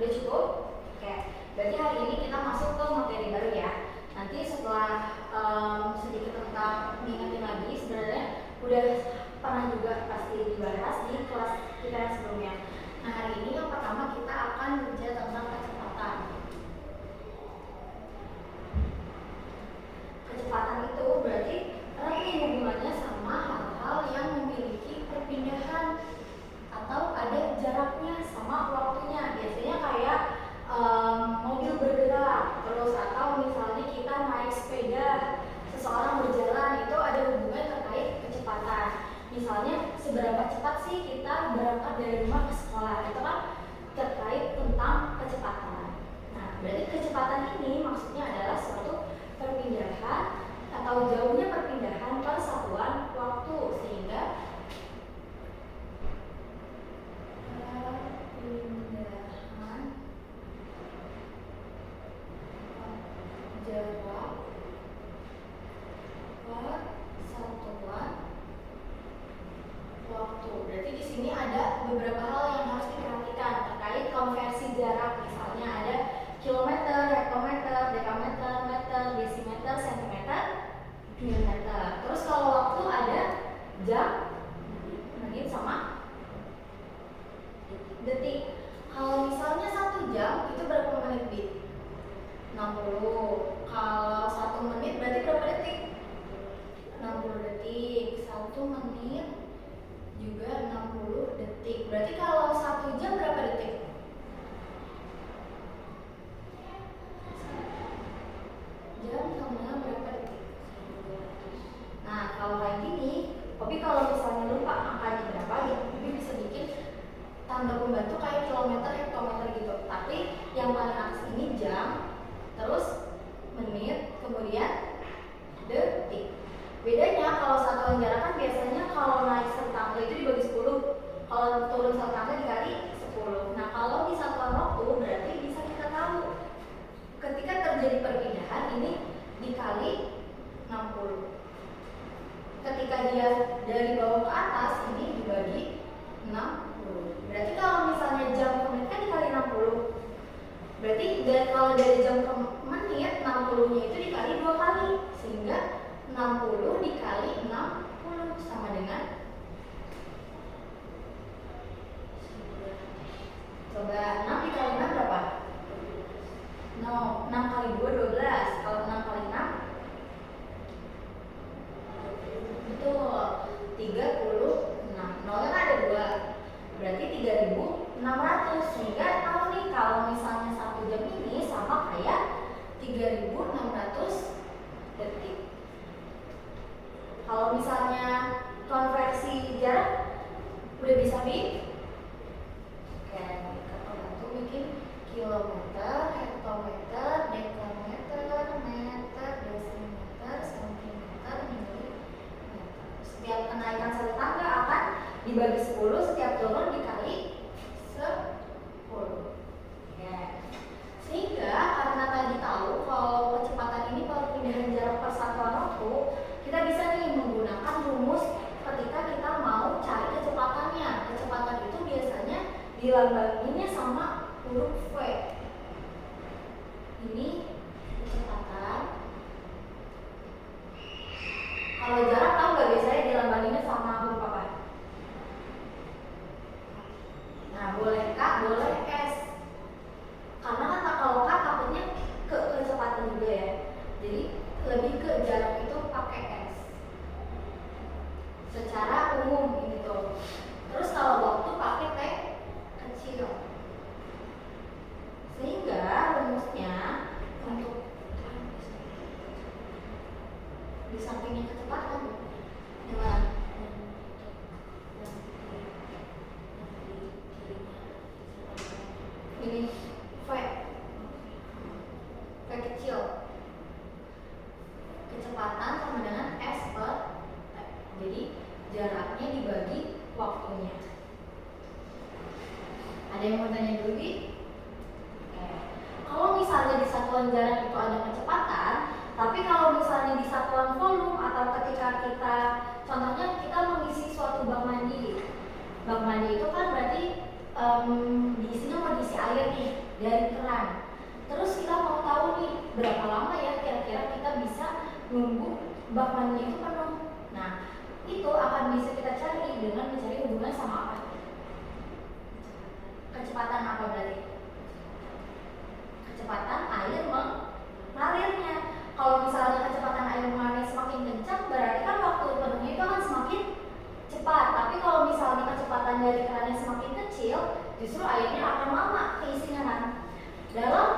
Udah cukup? Oke, berarti hari ini kita masuk ke materi baru ya. Nanti setelah sedikit tentang mengingatin lagi, sebenarnya udah pernah juga pasti dibahas di kelas kita yang sebelumnya. Nah, hari ini yang pertama kita akan bicara tentang kecepatan. Kecepatan itu berarti erat hubungannya sama hal-hal yang memiliki perpindahan atau ada jaraknya sama waktunya. Biasanya kayak mobil bergerak, terus atau misalnya kita naik sepeda, seseorang berjalan, itu ada hubungan terkait kecepatan. Misalnya seberapa cepat sih kita berangkat dari rumah ke sekolah, itu kan terkait tentang kecepatan. Nah, berarti kecepatan ini maksudnya adalah suatu perpindahan atau jauhnya perpindahan per satuan waktu, sehingga jarak per satuan waktu. Berarti di sini ada beberapa hal yang harus diperhatikan terkait konversi jarak. Misalnya ada kilometer, hektometer, dekameter, meter, desimeter, sentimeter, milimeter. Terus kalau waktu ada jam, menit sama detik. Kalau misalnya 1 jam itu berapa menit, Bi? 60. Kalau 1 menit berarti berapa detik? 60 detik. 1 menit juga 60 detik. Berarti kalau 1 jam berapa detik? Jam sama berapa detik? Nah, kalau kayak gini, Obi kalau misalnya lupa angkanya berapa, Obi bisa bikin tanda pembantu kayak kilometer, hektometer gitu. Tapi yang paling atas ini jam, terus menit, kemudian detik. Bedanya kalau satuan jarak kan biasanya kalau naik satu tangga itu dibagi 10, kalau turun satu tangga dikali 10. Nah, kalau di satuan waktu berarti bisa kita tahu ketika terjadi perpindahan ini dikali 60. Ketika dia dari bawah ke atas ini dibagi 60. Berarti kalau misalnya jam ke menit kan dikali 60. Berarti kalau dari jam ke menit 60-nya itu dikali 2 kali, sehingga 60 dikali 60 sama dengan, coba 6 dikali 6 berapa? No, 6 kali 2 12. Kalau 6 kali 6 betul 36. Nolnya kan ada 2. Berarti 3600. Sehingga tahu nih kalau misalnya 1 jam ini sama kayak 3600 detik. Kalau misalnya konversi jarak udah bisa Bi? Oke, kita bantu bikin kilometer, hektometer, dekameter, meter, desimeter, sentimeter, milimeter. Setiap kenaikan satu tangga akan dibagi 10, setiap turun dikali 10. Ya. Sehingga karena tadi tahu kalau kecepatan ini perpindahan jarak per satuan waktu, kita bisa nih menggunakan rumus ketika kita mau cari kecepatannya. Kecepatan itu biasanya dilambanginya sama huruf V. Ini kecepatan. Kalau jarak tahu nggak biasanya dilambanginya sama huruf apa? Nah, boleh K, boleh S. Karena kan kalau K takutnya ke kecepatan juga ya. Jadi lebih ke jarak itu pakai S. Secara umum ini tuh. Terus kalau waktu pakai T kecil. Sehingga rumusnya untuk di sampingnya kecepatan gimana? Ini V kecil, kecepatan sama dengan S per T. Jadi jaraknya dibagi waktunya. Ada yang mau tanya dulu, Bi? Kalau misalnya di satuan jarak itu ada kecepatan, tapi kalau misalnya di satuan volume atau ketika kita, contohnya kita mengisi suatu bak mandi. Bak mandi itu kan berarti diisinya mau diisi air nih. dari keran. Terus kita mau tahu nih berapa lama ya kira-kira kita bisa nunggu bak mandinya itu penuh. Nah, itu akan bisa kita cari dengan mencari hubungan sama apa? Kecepatan apa berarti? Kecepatan air mengalirnya. Kalau misalnya kecepatan air mengalir semakin kencang, berarti kan waktu penuhnya itu akan semakin cepat. Tapi kalau misalnya kecepatan dari kerannya semakin kecil, justru airnya akan lama keisinya kan. Dalam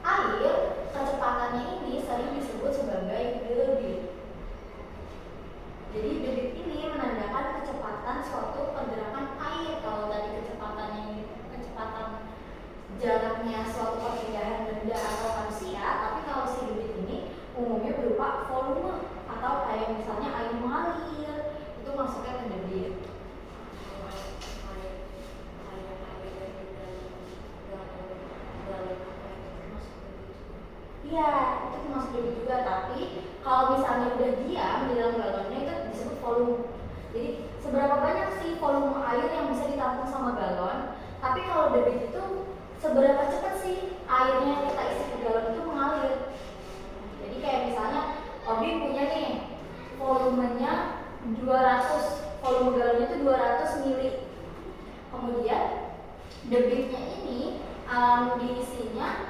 air, kecepatannya ini sering disebut sebagai debit. Jadi debit ini menandakan kecepatan suatu pergerakan air. Kalau tadi kecepatannya kecepatan jaraknya suatu perpindahan benda atau manusia, tapi kalau si debit ini umumnya berupa volume atau kayak misalnya air mengalir, itu masuknya ke debit. Iya, itu termasuk debit juga, tapi kalau misalnya udah diam di dalam galonnya itu disebut volume. Jadi seberapa banyak sih volume air yang bisa ditampung sama galon? Tapi kalau debit itu seberapa cepat sih airnya yang kita isi ke galon itu mengalir. Jadi kayak misalnya Obi punya nih volumenya 200, volume galonnya itu 200 mili. Kemudian debitnya ini diisinya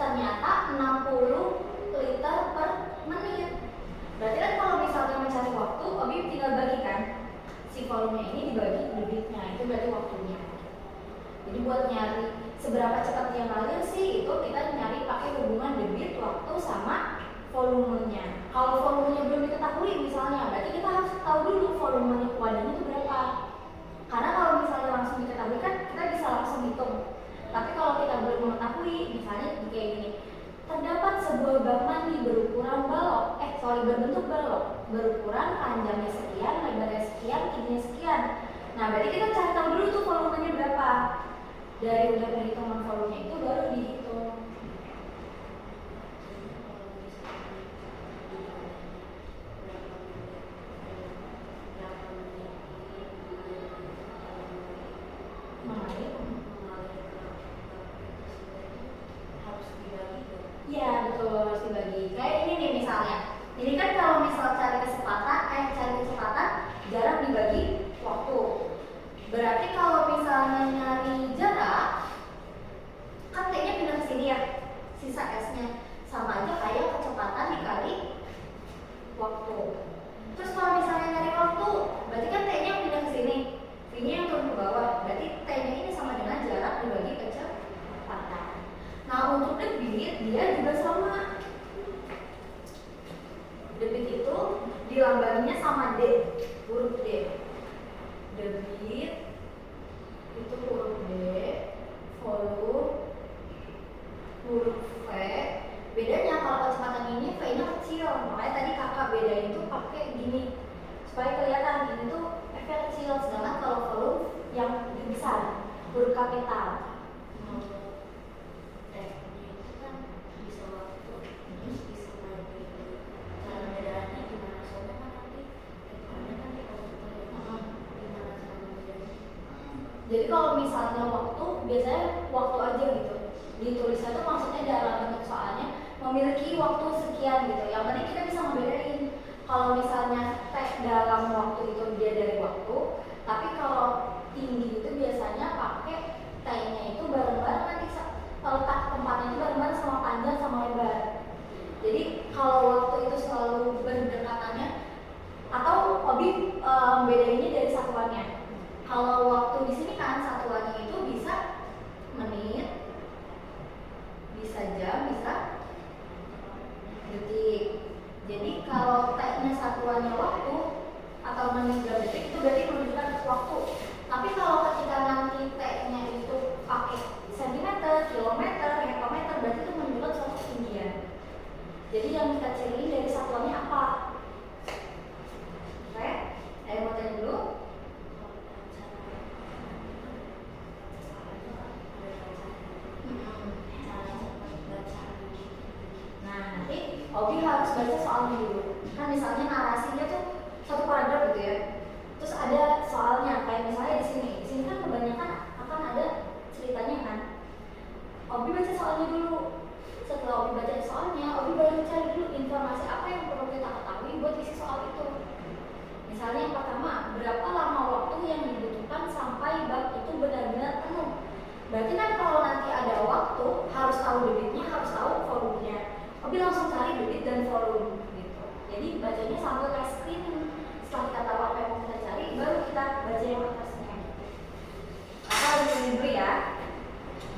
ternyata 60 liter per menit. Berarti kan kalau misalnya mencari waktu, Obi tinggal bagikan si volume ini dibagi debitnya, itu berarti waktunya. Jadi buat nyari seberapa cepat dia ngalir sih, itu kita nyari pakai hubungan debit, waktu, sama volumenya. Kalau volumenya belum diketahui misalnya, berarti kita harus tahu dulu volumenya wadahnya itu berapa. Karena kalau misalnya langsung diketahui kan kita bisa langsung hitung. Tapi kalau kita belum mengetahui, misalnya kayak gini, terdapat sebuah bak mandi berbentuk balok, berukuran panjangnya sekian, lebarnya sekian, tingginya sekian. Nah, berarti kita cari tahu dulu tuh volumenya berapa. Dari udah perhitungan volumenya itu baru dihitung. Iya betul, harus dibagi. Kayak ini nih misalnya. Ini kan kalau misal cari kecepatan jarak dibagi waktu. Berarti kalau misalnya nyari jarak, kan T-nya pindah ke sini ya, sisa S-nya. Sama aja kayak kecepatan dikali waktu. Terus kalau misalnya nyari waktu, berarti kan T-nya pindah ke sini, V-nya yang turun ke bawah. Berarti T-nya ini sama dengan jarak dibagi kecepatan. Nah untuk debit dia juga sama. Debit itu dilambanginya sama D, huruf D. Debit itu huruf D, volume huruf V. Bedanya kalau kecepatan ini V-nya kecil, makanya tadi kakak bedain itu pakai gini supaya kelihatan ini tuh F-nya kecil, sedangkan kalau volume yang besar huruf kapital. Jadi kalau misalnya waktu, biasanya waktu aja gitu. Ditulisnya tuh maksudnya dalam bentuk soalnya memiliki waktu sekian gitu. Yang penting kita bisa ngebedain. Kalau misalnya T dalam waktu itu dia dari waktu, tapi kalau tinggi itu biasanya pakai T-nya itu bareng-bareng nanti letak tempatnya itu bareng-bareng sama panjang sama lebar. Jadi kalau waktu itu selalu berdekatannya, atau Obi bedainnya dari satuannya. Kalau waktu di sini kan satuannya itu bisa menit, bisa jam, bisa detik. Jadi kalau T-nya satuannya waktu atau menit, jam, detik itu berarti menunjukkan waktu. Tapi kalau ketika nanti T-nya itu pakai sentimeter, kilometer, hektometer, berarti itu menunjukkan suatu ketinggian. Jadi yang kita ciri dari satuannya apa? Oke, ayo mau tanya dulu. Obi harus baca soalnya dulu. Kan misalnya narasinya tuh satu paragraf gitu ya. Terus ada soalnya, kayak misalnya di sini kan kebanyakan akan ada ceritanya kan. Berarti kan kalau nanti ada waktu harus tahu debitnya, harus tahu volumenya. Hobi langsung cari debit dan volume gitu. Jadi bacanya sambil kayak screening. Setelah kita tahu apa yang mau kita cari, baru kita baca yang atasnya. Maka harus ini dulu ya.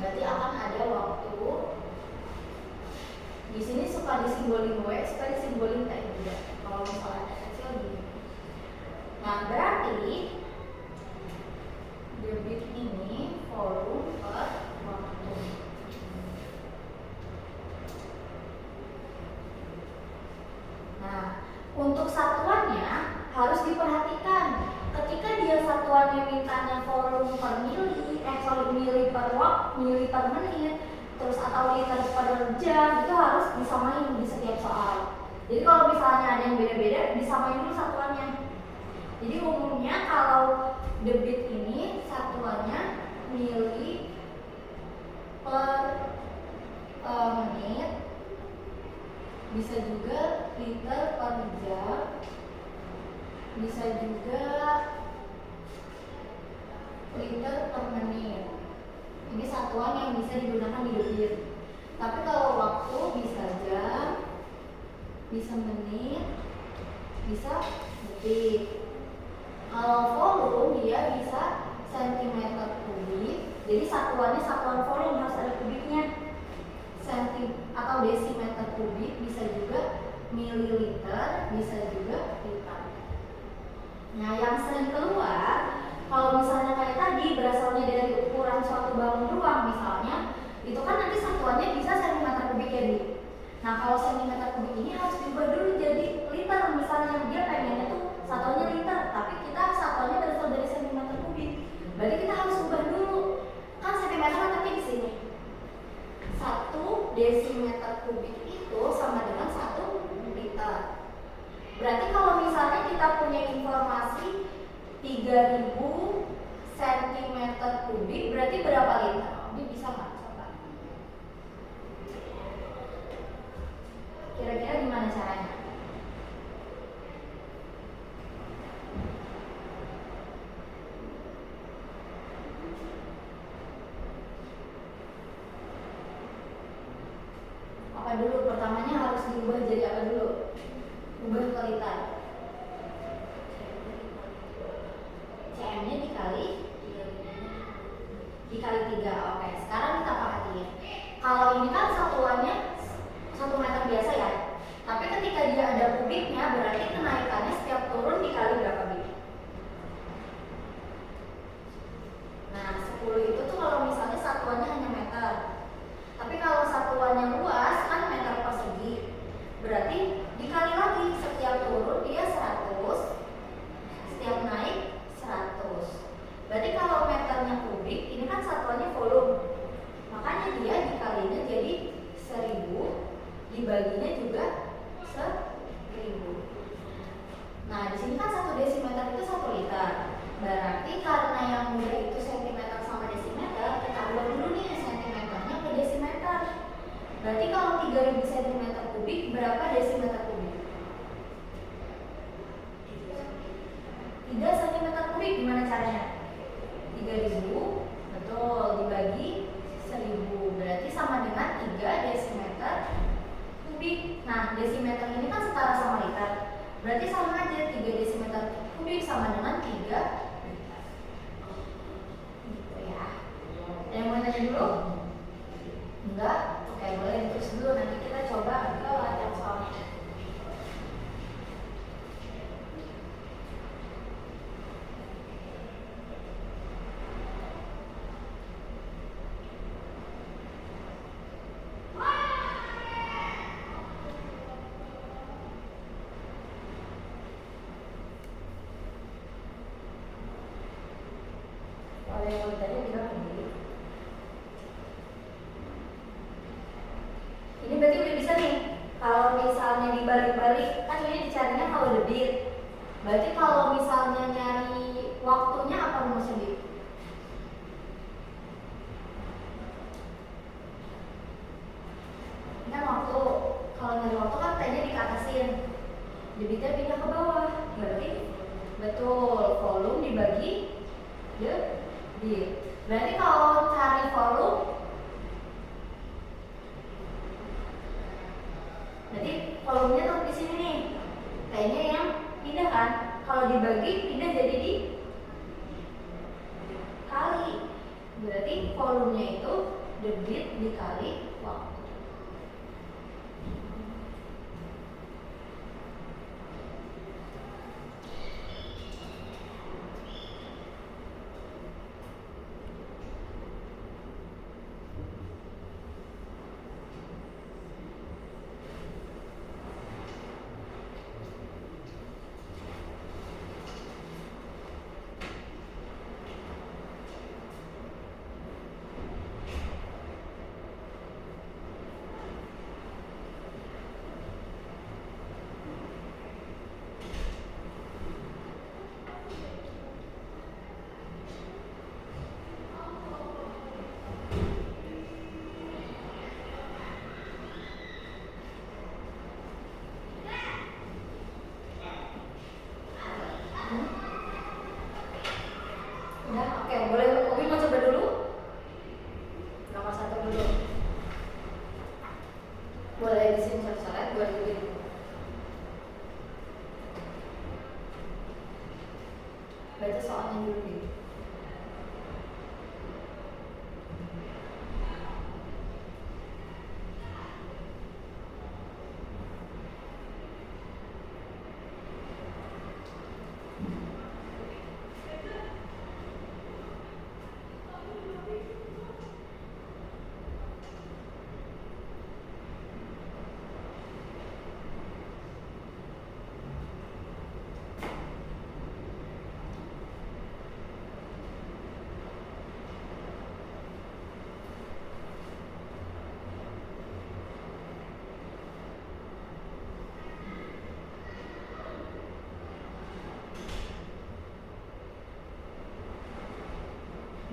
Berarti akan ada waktu. Di sini suka disimbolin W, suka disimbolin T juga. Kalau misalnya ada kecil gini. Nah berarti debit ini volume per waktu. Nah, untuk satuannya harus diperhatikan. Ketika dia satuannya mintanya volume per mili per menit, terus atau liter per jam, itu harus disamain di setiap soal. Jadi kalau misalnya ada yang beda-beda, disamain dulu satuannya. Jadi umumnya kalau debit ini satuannya mili per menit, bisa juga liter per jam, bisa juga liter per menit. Ini satuan yang bisa digunakan di debit. Tapi kalau waktu bisa jam, bisa menit, bisa detik. Kalau volume dia bisa sentimeter kubik. Jadi satuannya satuan volume harus ada kubiknya. Atau desimeter kubik, bisa juga mililiter, bisa juga liter. Nah, yang sering keluar kalau misalnya kayak tadi berasalnya dari ukuran suatu balon ruang misalnya, itu kan nanti satuannya bisa sentimeter kubik ya di. Nah, kalau sentimeter kubik ini harus diubah dulu jadi liter. Misalnya dia pengennya tuh satuannya liter, tapi kita satuannya berasal dari sentimeter kubik. Berarti kita harus ubah dulu. Kan sentimeter letaknya di sini. 1 desimeter kubik itu sama dengan 1 liter. Berarti kalau misalnya kita punya informasi 3000 cm kubik, berarti berapa liter? Ini bisa nggak? Coba. Kira-kira gimana caranya? Apa dulu? Pertamanya harus diubah jadi apa dulu? Ubah ke liter. CM-nya dikali 3. Oke, sekarang kita perhatiin. Kalau ini kan satuannya 1 meter biasa ya. Tapi ketika dia ada kubiknya, berarti kenaikannya setiap turun dikali berapa bit? Nah, 10 itu tuh kalau misalnya satuannya hanya meter. Tapi kalau satuannya luas kan meter persegi. Berarti dikali lagi, setiap turun dia 100, setiap naik 100. Berarti kalau meternya kubik, ini kan satuannya volume. Makanya dia dikalinya jadi 1000, dibaginya juga 1000. Nah, di sini kan 1 desimeter itu 1 liter. Berarti karena yang mudah itu sentimeter sama desimeter, kita ubah dulu nih sentimeternya ke desimeter. Berarti kalau 3000 cm kubik, berapa desimeter kubik? 3 cm kubik. Gimana caranya? 3000, betul, dibagi 1000. Berarti sama dengan 3 desimeter kubik. Nah, desimeter ini kan setara sama liter. Berarti sama aja, 3 desimeter kubik sama dengan 3 liter. Gitu ya. Ada yang mau tanya dulu? Enggak? Oke, boleh terus dulu. Nanti kita coba ke latihan soalnya. Kalau yang mau tanya bilang ini. Ini berarti udah bisa nih. Kalau misalnya dibalik-balik, kan ini dicarinya kalau debit. Berarti kalau misalnya nyari waktunya apa rumusnya, Bi? Ini kan waktu. Kalau nyari waktu kan T-nya dikatasin, debitnya pindah ke bawah. Berarti betul, volume dibagi debit. Iya. Berarti kalau cari volume, berarti volumenya tuh di sini nih. Kayaknya yang pindah kan? Kalau dibagi pindah jadi dikali. Berarti volumenya itu debit dikali waktu. Udah, oke, boleh Obi mau coba dulu? Nomor 1 dulu. Boleh di sini coret-coret, gue ikutin dulu. Baca soalnya dulu deh.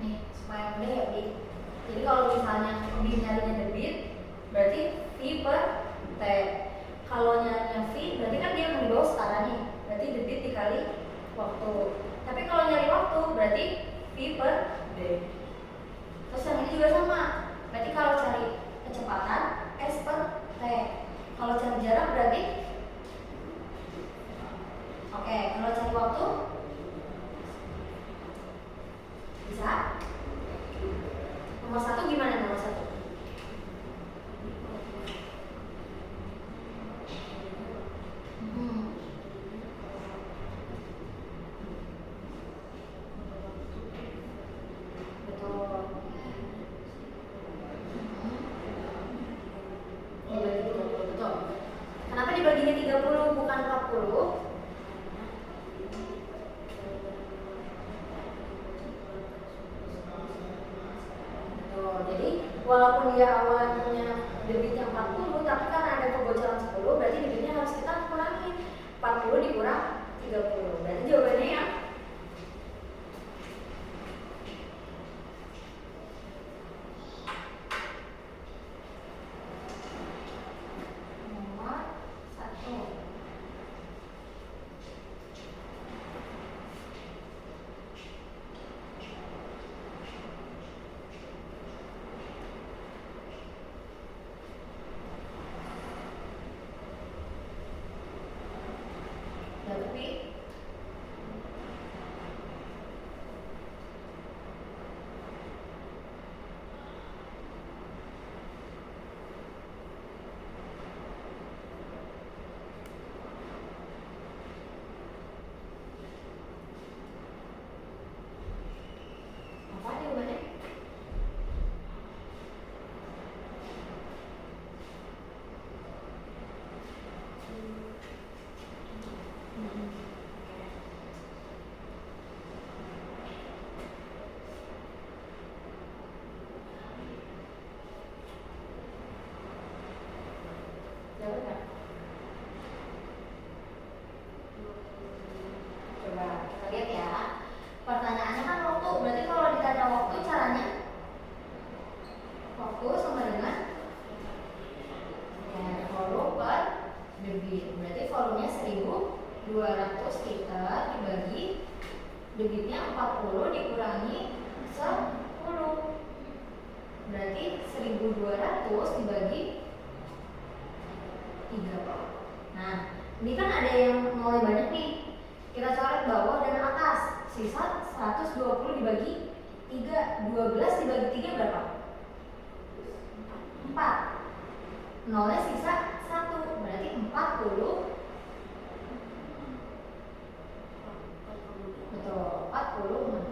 Nih, supaya mudah ya, Bi. Jadi kalau misalnya Bi nyarinya debit, berarti V per T. Kalau nyarinya V, berarti kan dia mau di bawah sekarang nih. Berarti debit dikali waktu. Tapi kalau nyari waktu, berarti V per D. Terus yang ini juga sama. Berarti kalau cari kecepatan, S per T. Kalau cari jarak berarti oke, kalau cari waktu bisa. Nomor 1 gimana nomor 1? Betul. Dibagi 30, betul. Kenapa dibaginya 30 bukan 40? Jadi walaupun dia awalnya punya debitnya 40, tapi karena ada kebocoran 10, berarti debitnya harus kita kurangin. 40 dikurang 30. Berarti jawabannya yang nomor 1. Tapi 1200 dibagi 3. Nah, ini kan ada yang nolnya banyak nih. Kita coret bawah dan atas. Sisa 120 dibagi 3. 12 dibagi 3 berapa? 4. Nolnya sisa 1. Berarti 40. Betul, 40.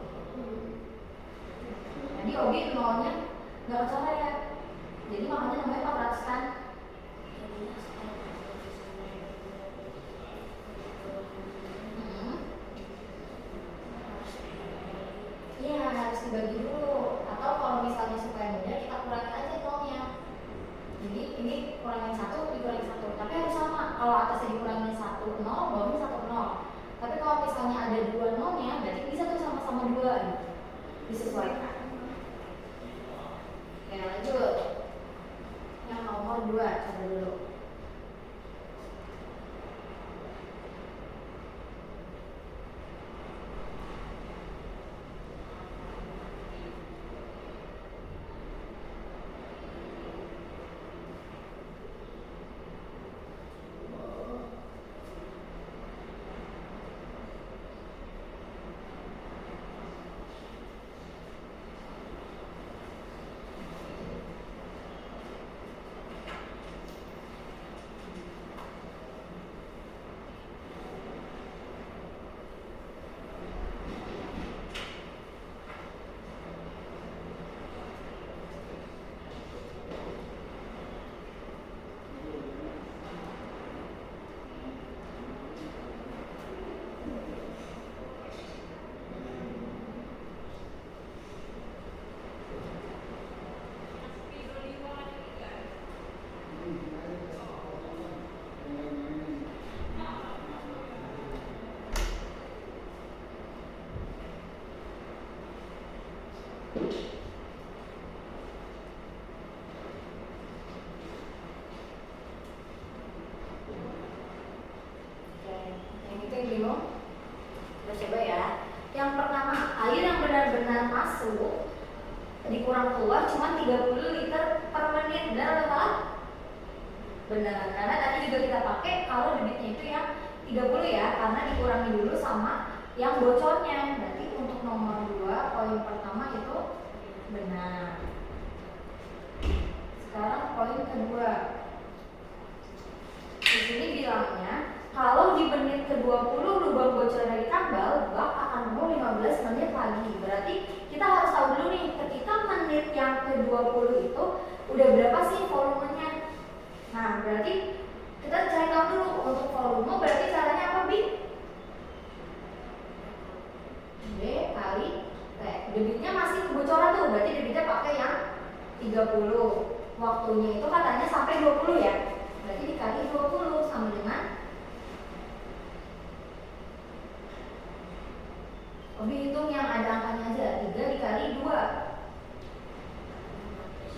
Jadi obi nolnya nggak kecoret. Jadi makanya namanya 400 kan? Iya, harus dibagi dulu. Atau kalau misalnya supaya mudah, kita kurangin aja nolnya. Jadi ini kurangin 1, dikurangin 1. Tapi harus sama. Kalau atasnya dikurangin 1, 0, bawahnya 1, 0. Tapi kalau misalnya ada 2 nolnya, berarti bisa tuh sama-sama 2 gitu. Disesuaikan. Oke, lanjut. Yang nomor 2, coba dulu. Coba ya. Yang pertama, air yang benar-benar masuk dikurang keluar cuma 30 liter per menit. Benar atau salah? Benar, karena tadi juga kita pakai kalau debitnya itu yang 30 ya, karena dikurangi dulu sama yang bocornya. Berarti untuk nomor 2, poin pertama itu benar. Sekarang poin kedua. Di sini bilangnya kalau di menit ke-20 lubang bocornya ditambal, bak akan penuh 15 menit lagi. Berarti kita harus tahu dulu nih, ketika menit yang ke-20 itu udah berapa sih volumenya. Nah, berarti kita cari tahu dulu untuk volume. Berarti caranya apa, Bi? B kali T. Debitnya masih kebocoran tuh, berarti debitnya pakai yang 30. Waktunya itu katanya sampai 20 ya. Berarti dikali 20 sama dengan Obi hitung yang ada angkanya aja. 3 dikali 2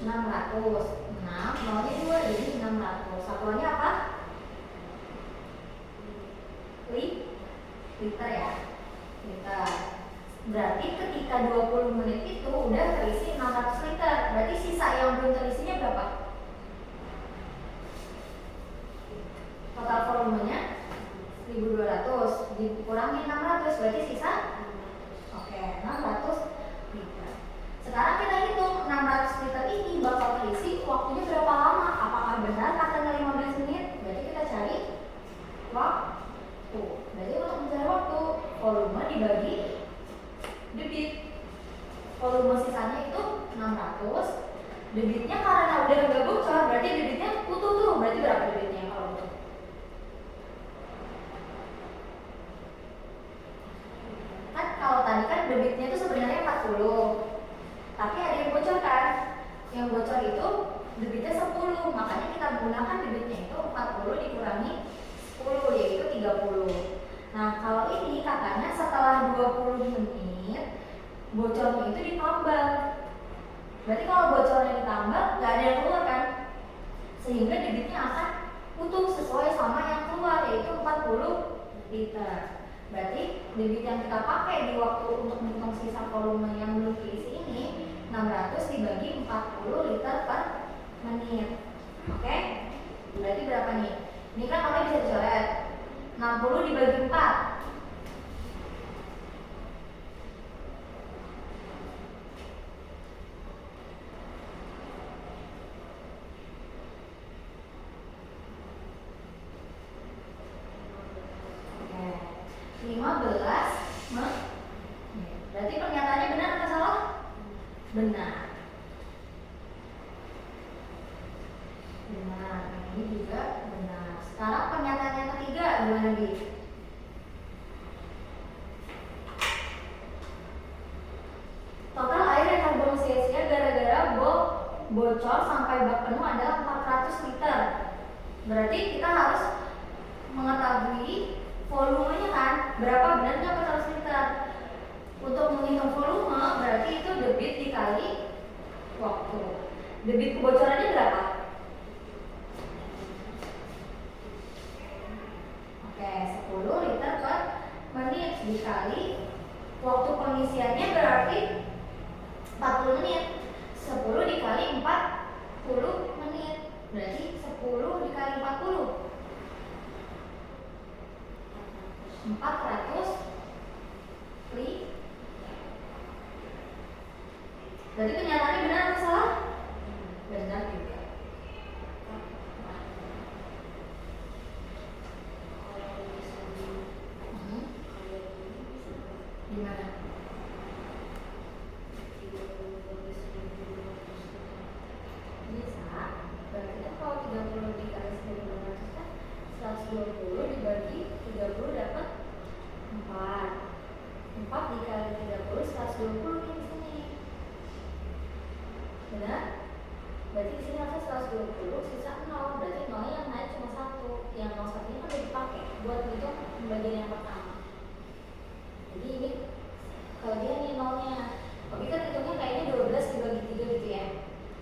600. 6, nolnya 2, jadi 600. Satuannya apa? Liter ya. Liter. Berarti ketika 20 menit itu udah terisi 600 liter. Berarti sisa yang belum terisinya berapa? Total volumenya 1200 dikurangi 600, berarti sisa 600 liter. Sekarang kita hitung 600 liter ini bakal terisi waktunya berapa lama? Apakah benar katanya 15 menit? Berarti kita cari waktu. Berarti untuk mencari waktu, volume dibagi debit. Volume sisanya itu 600. Debitnya karena udah nggak bocor, berarti debitnya utuh tuh. Berarti berapa debitnya kalau utuh? Kan kalau tadi kan debitnya itu sebenarnya 40, tapi ada yang bocor kan. Yang bocor itu debitnya 10, makanya kita gunakan debitnya itu 40 dikurangi 10, yaitu 30. Nah, kalau ini katanya setelah 20 menit bocornya itu ditambal. Berarti kalau bocornya ditambal nggak ada yang keluar kan, sehingga debitnya akan utuh sesuai sama yang keluar, yaitu 40 liter. Berarti debit yang kita pakai di waktu untuk menghitung sisa volume yang belum diisi ini 600 dibagi 40 liter per menit. Oke? Berarti berapa nih? Ini kan nolnya bisa dicoret. 60 dibagi 4. Oke. 15 berarti pernyataannya benar atau salah? Benar. Benar. Ini juga benar. Sekarang pernyataan yang ketiga gimana, Bi? Total air yang terbuang sia-sia gara-gara bocor sampai bak penuh adalah 400 liter. Berarti kita harus mengetahui volumenya kan? Berapa benar nggak 400 liter? Untuk menghitung volume berarti itu debit dikali waktu. Debit kebocorannya berapa? Oke, 10 liter per menit dikali waktu pengisiannya berarti 40 menit. 10 dikali 40 menit berarti 10 dikali 40 400 berarti kenyataannya benar atau salah? Benar juga. Gimana? Bisa. Berarti kan kalau 30 dikali 1.500 kan 120 dibagi 30 dapat 4. 4 dikali 30 120 nih di sini. Benar? Berarti di sini harusnya 120 sisa 0. Berarti 0 yang naik cuma 1. Yang 0 satunya kan udah dipakai buat hitung bagian yang pertama. Jadi ini kelebihan nih 0-nya. Tapi kan hitungnya kayaknya 12 dibagi 3 gitu ya.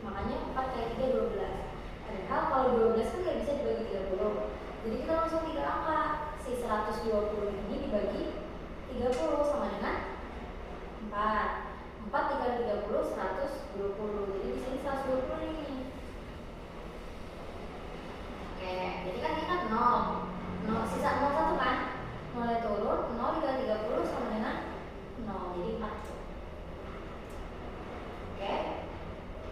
Makanya 4 kali 3 12. Padahal kalau 12 kan nggak bisa dibagi 30. Jadi kita langsung 3 angka. Si 120 ini dibagi 30 sama dengan 4. 4 dikali 30 120. Jadi di sini 120 nih. Oke, jadi kan ini kan 0. Sisa 0 1 kan? 0 turun, 0 dikali 30 sama dengan 0. Jadi 4. Oke.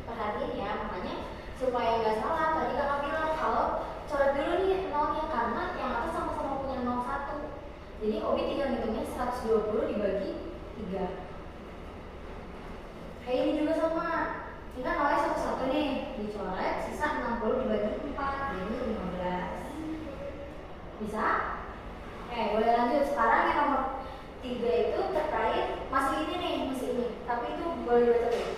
Perhatiin ya, makanya supaya nggak salah tadi kakak bilang kalau coret dulu nih 0-nya karena yang atas sama-sama punya 0 1. Jadi Obi tinggal hitungnya 120 dibagi 3. Kayak ini juga sama. Ini kan nolnya 1 nih, dicoret, sisa 60 dibagi 4, jadi 15. Bisa? Oke, boleh lanjut. Sekarang yang nomor 3 itu terkait masih ini nih, masih ini. Tapi itu boleh dibaca dulu.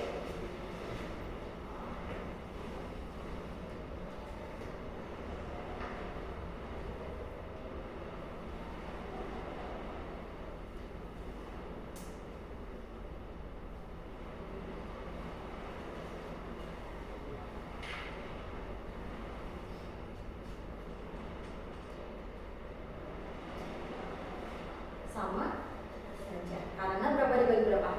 Sama saja. Karena berapa dibagi berapa?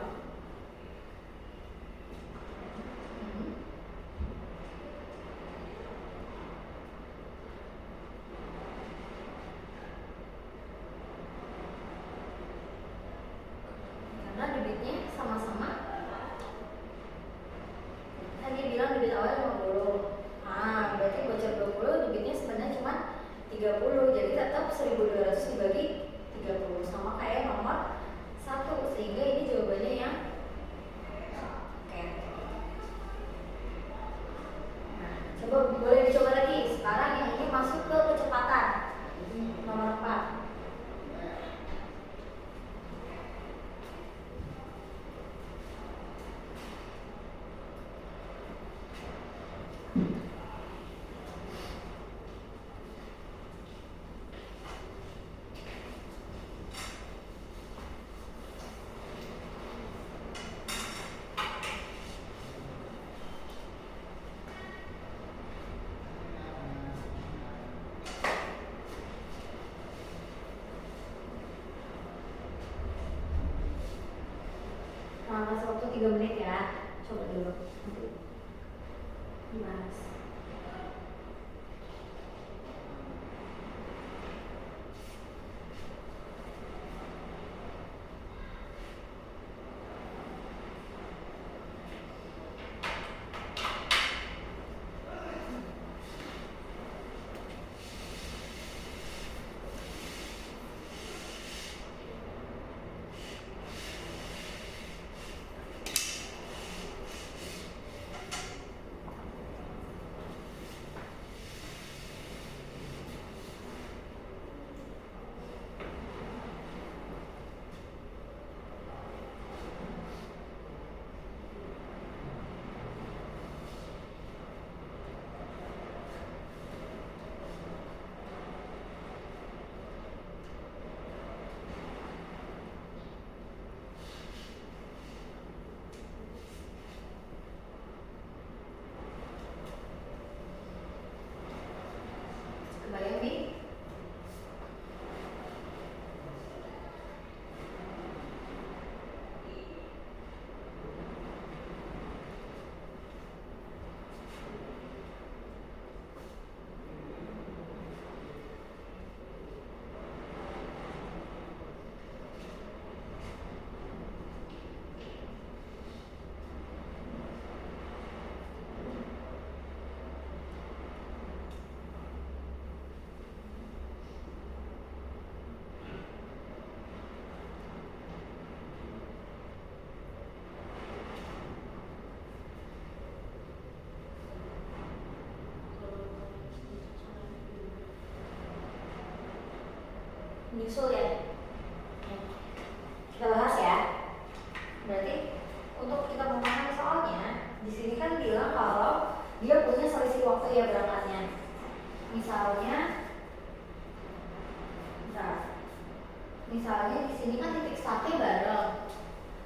Karena debitnya sama-sama. Kan dia bilang debit awal 50. Berarti bocor 20, debitnya sebenarnya cuma 30. Jadi tetap 1.200 dibagi 30 sama kayak nomor 1, sehingga ini jawabannya yang oke. Nah, coba boleh dicoba lagi. Sekarang yang ini masuk ke kecepatan nomor 4. Kasih waktu 3 menit ya. Coba dulu. Mas. Kebayang nih? Nyusul ya. Kita bahas ya. Berarti untuk kita memahami soalnya, di sini kan bilang kalau dia punya selisih waktu ya berangkatnya. Misalnya di sini kan titik startnya bareng,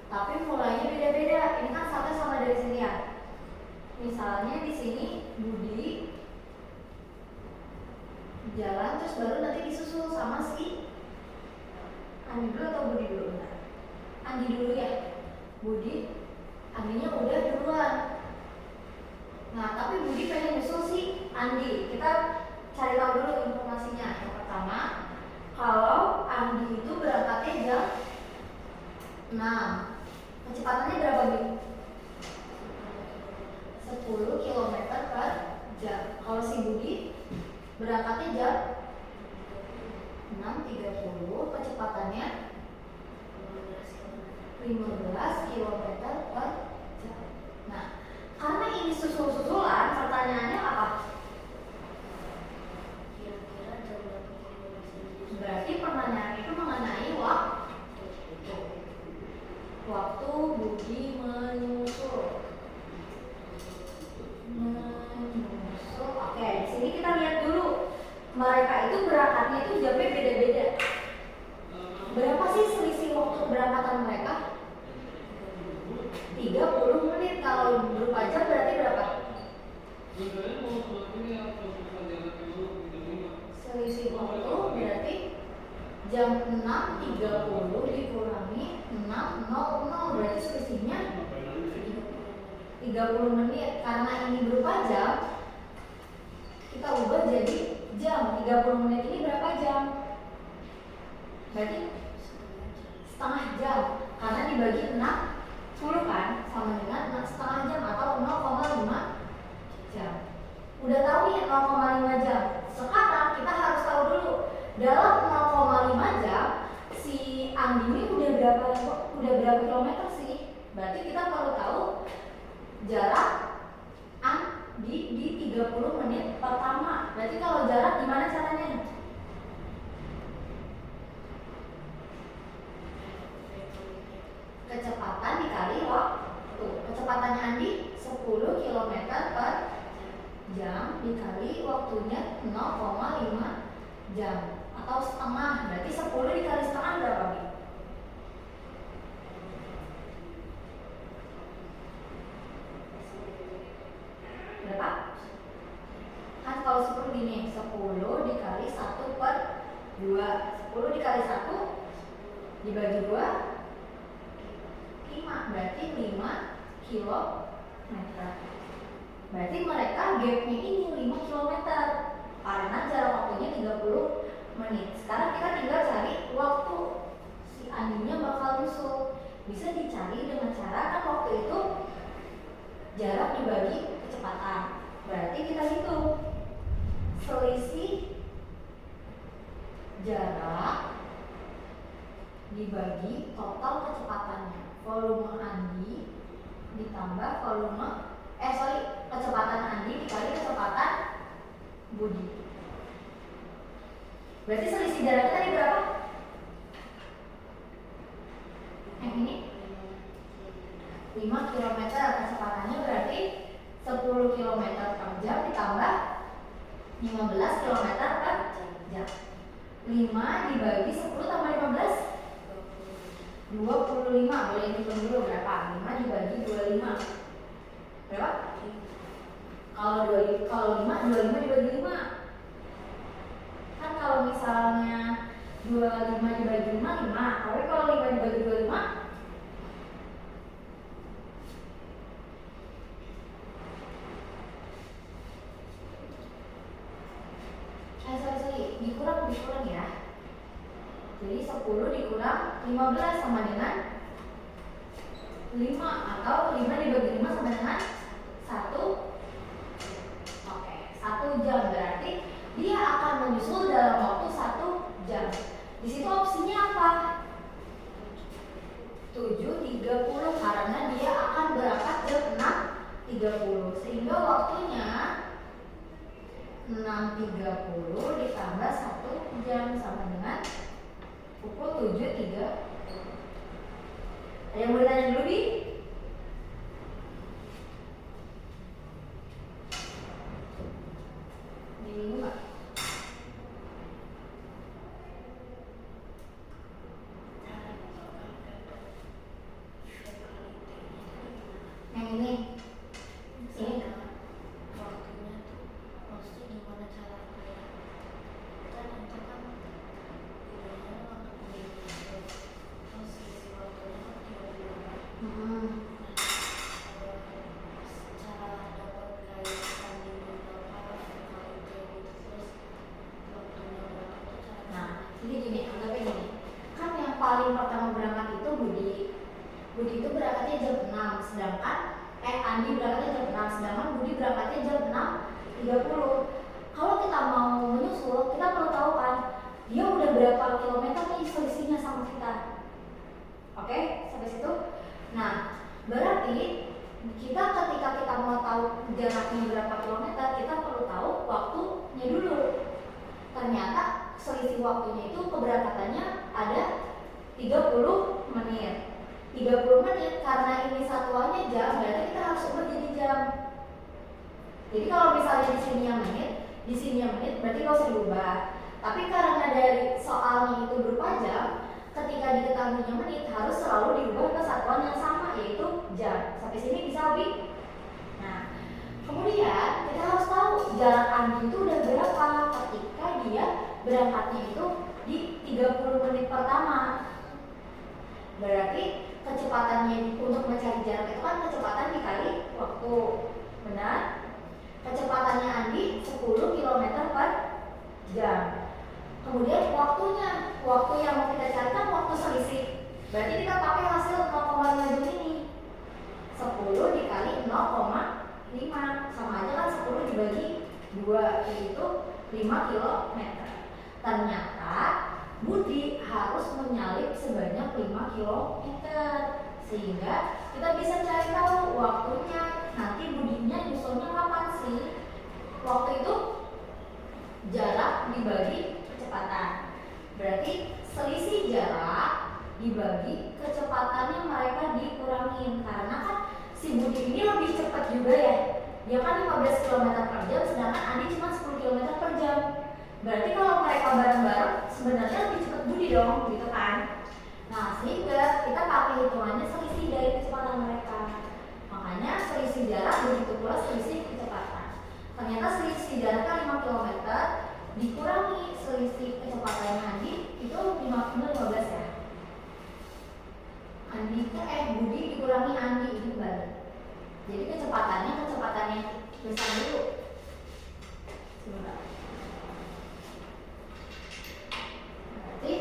tapi mulainya beda-beda. Ini kan startnya sama dari sini ya. Misalnya di sini Budi jalan terus baru nanti disusul sama si Andi dulu atau Budi dulu? Bentar. Andi dulu ya. Budi, Andinya udah duluan. Nah, tapi Budi pengen nyusul si Andi. Kita cari tahu dulu informasinya. Yang pertama, kalau Andi itu berangkatnya jam 6. Kecepatannya berapa, Budi? 10 km per jam. Kalau si Budi berangkatnya jam 6.30, kecepatannya 15 km per jam. Nah, karena ini susul-susulan, pertanyaannya apa? Kira-kira jam berapa? Berarti pertanyaan itu mengenai waktu Budi menyusul. Oke, di sini kita lihat dulu. Mereka itu berangkatnya itu jamnya beda-beda. Berapa sih selisih waktu keberangkatan mereka? 30 menit. Kalau berupa jam berarti berapa? Selisih waktu berarti jam 6.30 dikurangi 6.00, berarti selisihnya 30 menit. Karena ini berupa jam, kita ubah jadi jam. 30 menit ini berapa jam? Berarti setengah jam. Karena dibagi 60 kan, sama dengan setengah jam atau 0,5 jam. Udah tahu nih 0,5 jam. Sekarang kita harus tahu dulu, dalam 0,5 jam si Andi ini udah berapa kilometer sih? Berarti kita perlu tahu jarak Andi di 30 menit pertama. Berarti kalau jarak gimana caranya? Kecepatan dikali waktu. Kecepatannya Andi 10 km per jam dikali waktunya 0,5 jam atau setengah. Berarti 10 dikali setengah berapa, Bi? Berapa? Kan kalau 10 gini, 10 dikali 1 per 2. 10 dikali 1 dibagi 2, 5. Berarti 5 kilometer. Berarti mereka gapnya ini 5 km karena jarak waktunya 30 menit. Sekarang kita tinggal cari waktu si Andinya bakal nyusul. Bisa dicari dengan cara kan waktu itu jarak dibagi kecepatan. Berarti kita hitung selisih jarak dibagi total kecepatannya. Volume Andi ditambah kecepatan Andi dikali kecepatan Budi. Berarti selisih jaraknya tadi berapa? Yang ini 5 km, kecepatannya berarti 10 km per jam ditambah 15 km per jam. 5 dibagi 10 tambah 15 25. Boleh hitung dulu berapa? 5 dibagi 25 berapa? Kalau 5 dibagi 5 kan kalau misalnya 25 dibagi 5 tapi kalau 5 dibagi 25 dikurang ya. Jadi 10 dikurang 15 sama dengan 5 atau 5 dibagi 5 sama dengan 1. Oke, 1 jam berarti dia akan menyusul dalam waktu 1 jam. Di situ opsinya apa? 7.30 karena dia akan berangkat jam 6.30 sehingga waktunya 6.30 ditambah 1 jam sama dengan pukul 7.30. Ada yang boleh tanya dulu, Bi? Bingung nggak? Yang ini waktunya tuh maksudnya gimana cara kayak kan itu kan bedanya waktu terus isi waktunya kan 30 cara dapat kayak tanding berapa kali gitu terus waktunya berapa tuh cara. Nah, jadi gini, anggapnya gini. Kan yang paling pertama berangkat itu Budi itu berangkatnya jam 6, sedangkan Andi berangkatnya jam 6, sedangkan Budi berangkatnya jam 6.30. Kalau kita mau menyusul, kita perlu tahu kan dia udah berapa kilometer nih selisihnya sama kita. Oke, sampai situ. Nah, berarti ketika kita mau tahu jaraknya berapa kilometer, kita perlu tahu waktunya dulu. Ternyata selisih waktunya itu keberangkatannya ada 30 menit. 30 menit karena ini satuannya jam, berarti kita harus ubah jadi jam. Jadi kalau misalnya di sini menit, berarti nggak usah diubah. Tapi karena dari soalnya itu berupa jam, ketika diketahuinya menit harus selalu diubah ke satuan yang sama, yaitu jam. Sampai sini bisa, Bi? Nah, kemudian kita harus tahu jarak Andi itu udah berapa ketika dia berangkatnya itu di 30 menit pertama. Berarti kecepatannya untuk mencari jarak itu kan kecepatan dikali waktu. Benar? Kecepatannya Andi 10 km per jam. Kemudian waktu yang mau kita cari kan waktu selisih. Berarti kita pakai hasil 0,5 jam ini. 10 dikali 0,5 sama aja kan 10 dibagi 2 yaitu 5 km. Ternyata Budi harus menyalip sebanyak 5 km sehingga kita bisa cari tahu waktunya nanti Budinya nyusulnya kapan sih. Waktu itu jarak dibagi kecepatan, berarti selisih jarak dibagi kecepatannya mereka dikurangin karena kan si Budi ini lebih cepat juga ya, dia kan 15 km per jam sedangkan Andi cuma 10 km per jam. Berarti kalau mereka bareng-bareng sebenarnya lebih cepat Budi dong, gitu kan? Nah, sehingga kita pakai hitungannya selisih dari kecepatan mereka. Makanya selisih jarak begitu pula selisih kecepatan. Ternyata selisih jaraknya 5 km dikurangi selisih kecepatannya Andi itu 15 ya. Budi dikurangi Andi itu balik. Jadi kecepatannya Misal dulu. Sebentar. Berarti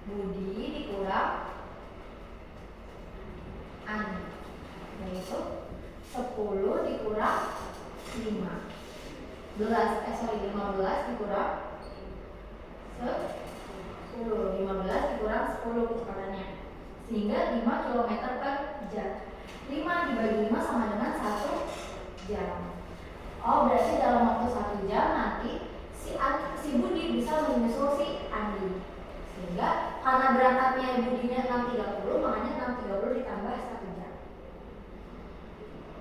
Budi dikurang Andi, yaitu 10 dikurang 15 dikurang 10, 15 dikurang 10 kecepatannya, sehingga 5 km per jam. 5 dibagi 5 sama dengan 1 jam. Oh, berarti dalam waktu 1 jam nanti si Budi bisa menyusul si Andi. Sehingga karena berangkatnya Budinya 6.30, makanya 6.30 ditambah 1 jam.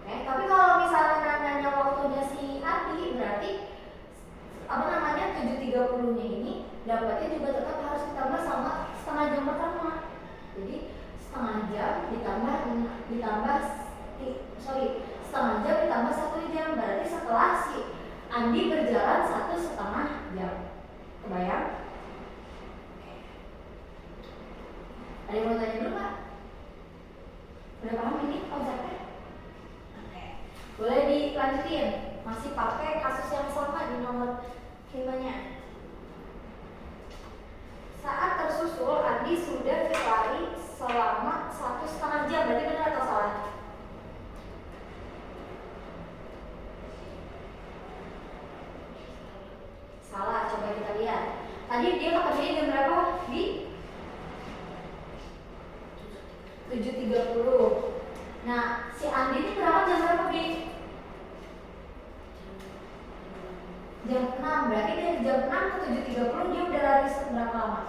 Oke, tapi kalau misalnya nanya waktunya si Andi, berarti 7.30-nya ini dapatnya juga tetap harus ditambah sama setengah jam pertama. Jadi setengah jam ditambah setengah jam ditambah 1 jam, berarti setelah si Andi berjalan 1,5 jam. Kebayang? Ada yang mau tanya dulu Pak? Udah paham ini konsepnya? Oke. Boleh dilanjutin. Masih pakai kasus yang sama di nomor 5-nya. Saat tersusul, Andi sudah berlari selama 1,5 jam. Berarti benar atau salah? Salah, coba kita lihat. Tadi dia ketemunya jam berapa? Di 7.30. Nah, si Andi ini berangkat jam berapa, Bi? Jam 6. Berarti dari jam 6 ke 7.30 dia udah lari berapa lama?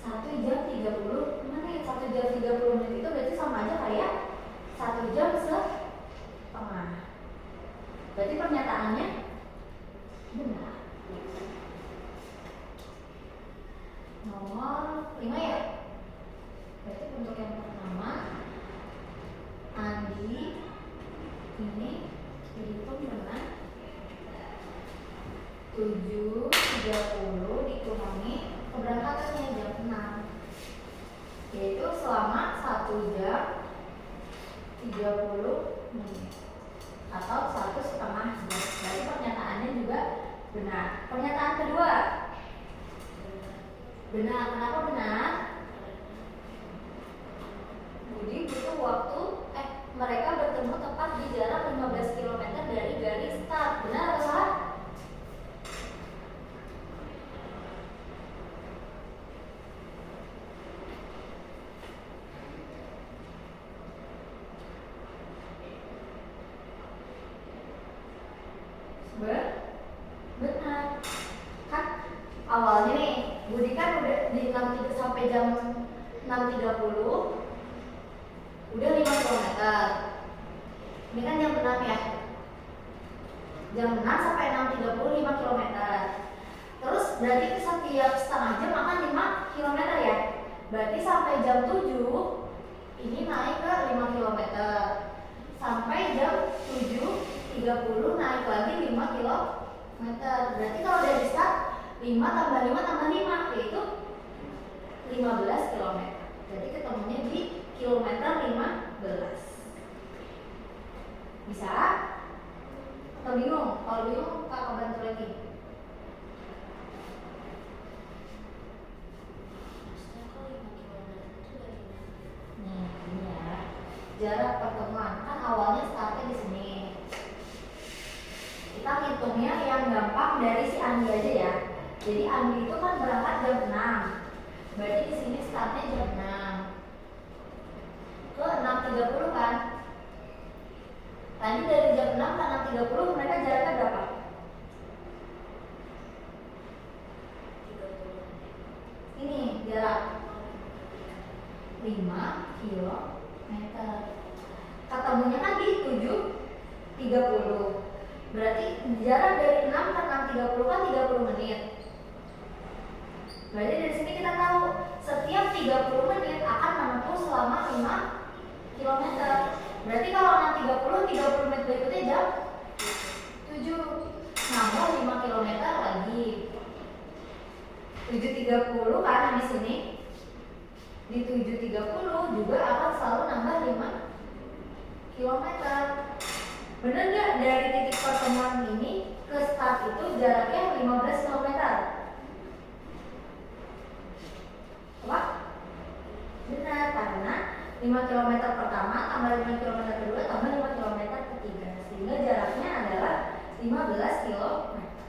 1 jam 30 menit. 1 jam 30 menit itu berarti sama aja kayak 1 jam setengah. Berarti pernyataannya benar. Nomor 5 ya. Berarti untuk yang pertama, Andi ini dihitung dengan 7.30 dikurangi keberangkatannya jam 6, yaitu selama 1 jam 30 menit atau 1,5 jam. Berarti pernyataannya juga benar. Pernyataan kedua benar. Kenapa benar? Budi butuh waktu mereka bertemu tepat di jarak 15 km dari garis start. Benar atau salah? Benar. Kan awalnya nih Budi kan udah di 6 sampai jam 6.30 udah 5 km. Ini kan jam 6 ya. Jam 6 sampai 6.30 5 km. Terus berarti setiap setengah jam akan 5 km ya. Berarti sampai jam 7 ini naik ke 5 km. Sampai jam 7.30 naik lagi 5 km. Berarti kalau dari start 5 tambah 5 tambah 5 yaitu 15 km. Jadi ketemunya di kilometer 15. Bisa? Atau bingung? Kalau bingung Kakak bantu lagi. Nih, ini ya. Jarak pertemuan kan awalnya startnya di sini. Kita ngitungnya yang gampang dari si Andi aja ya. Jadi Andi itu kan berangkat jam 6. Berarti di sini startnya jam 6 ke 6.30 kan. Tadi dari jam 6 ke 6.30 mereka jaraknya berapa? 30. Ini jarak 5 km. Ketemunya kan di 7.30. Berarti jarak dari 6 ke 6.30 kan 30 menit. Berarti dari sini kita tahu setiap 30 menit akan menempuh selama 5 km. Berarti kalau 30 menit berikutnya jam 7 nambah 5 km lagi. 7.30 kan di sini. Di 7.30 juga akan selalu nambah kilometer. Bener nggak dari titik pertemuan ini ke start itu jaraknya 15 kilometer? Apa? Benar, karena 5 kilometer pertama tambah 5 kilometer kedua tambah 5 kilometer ketiga, sehingga jaraknya adalah 15 kilometer.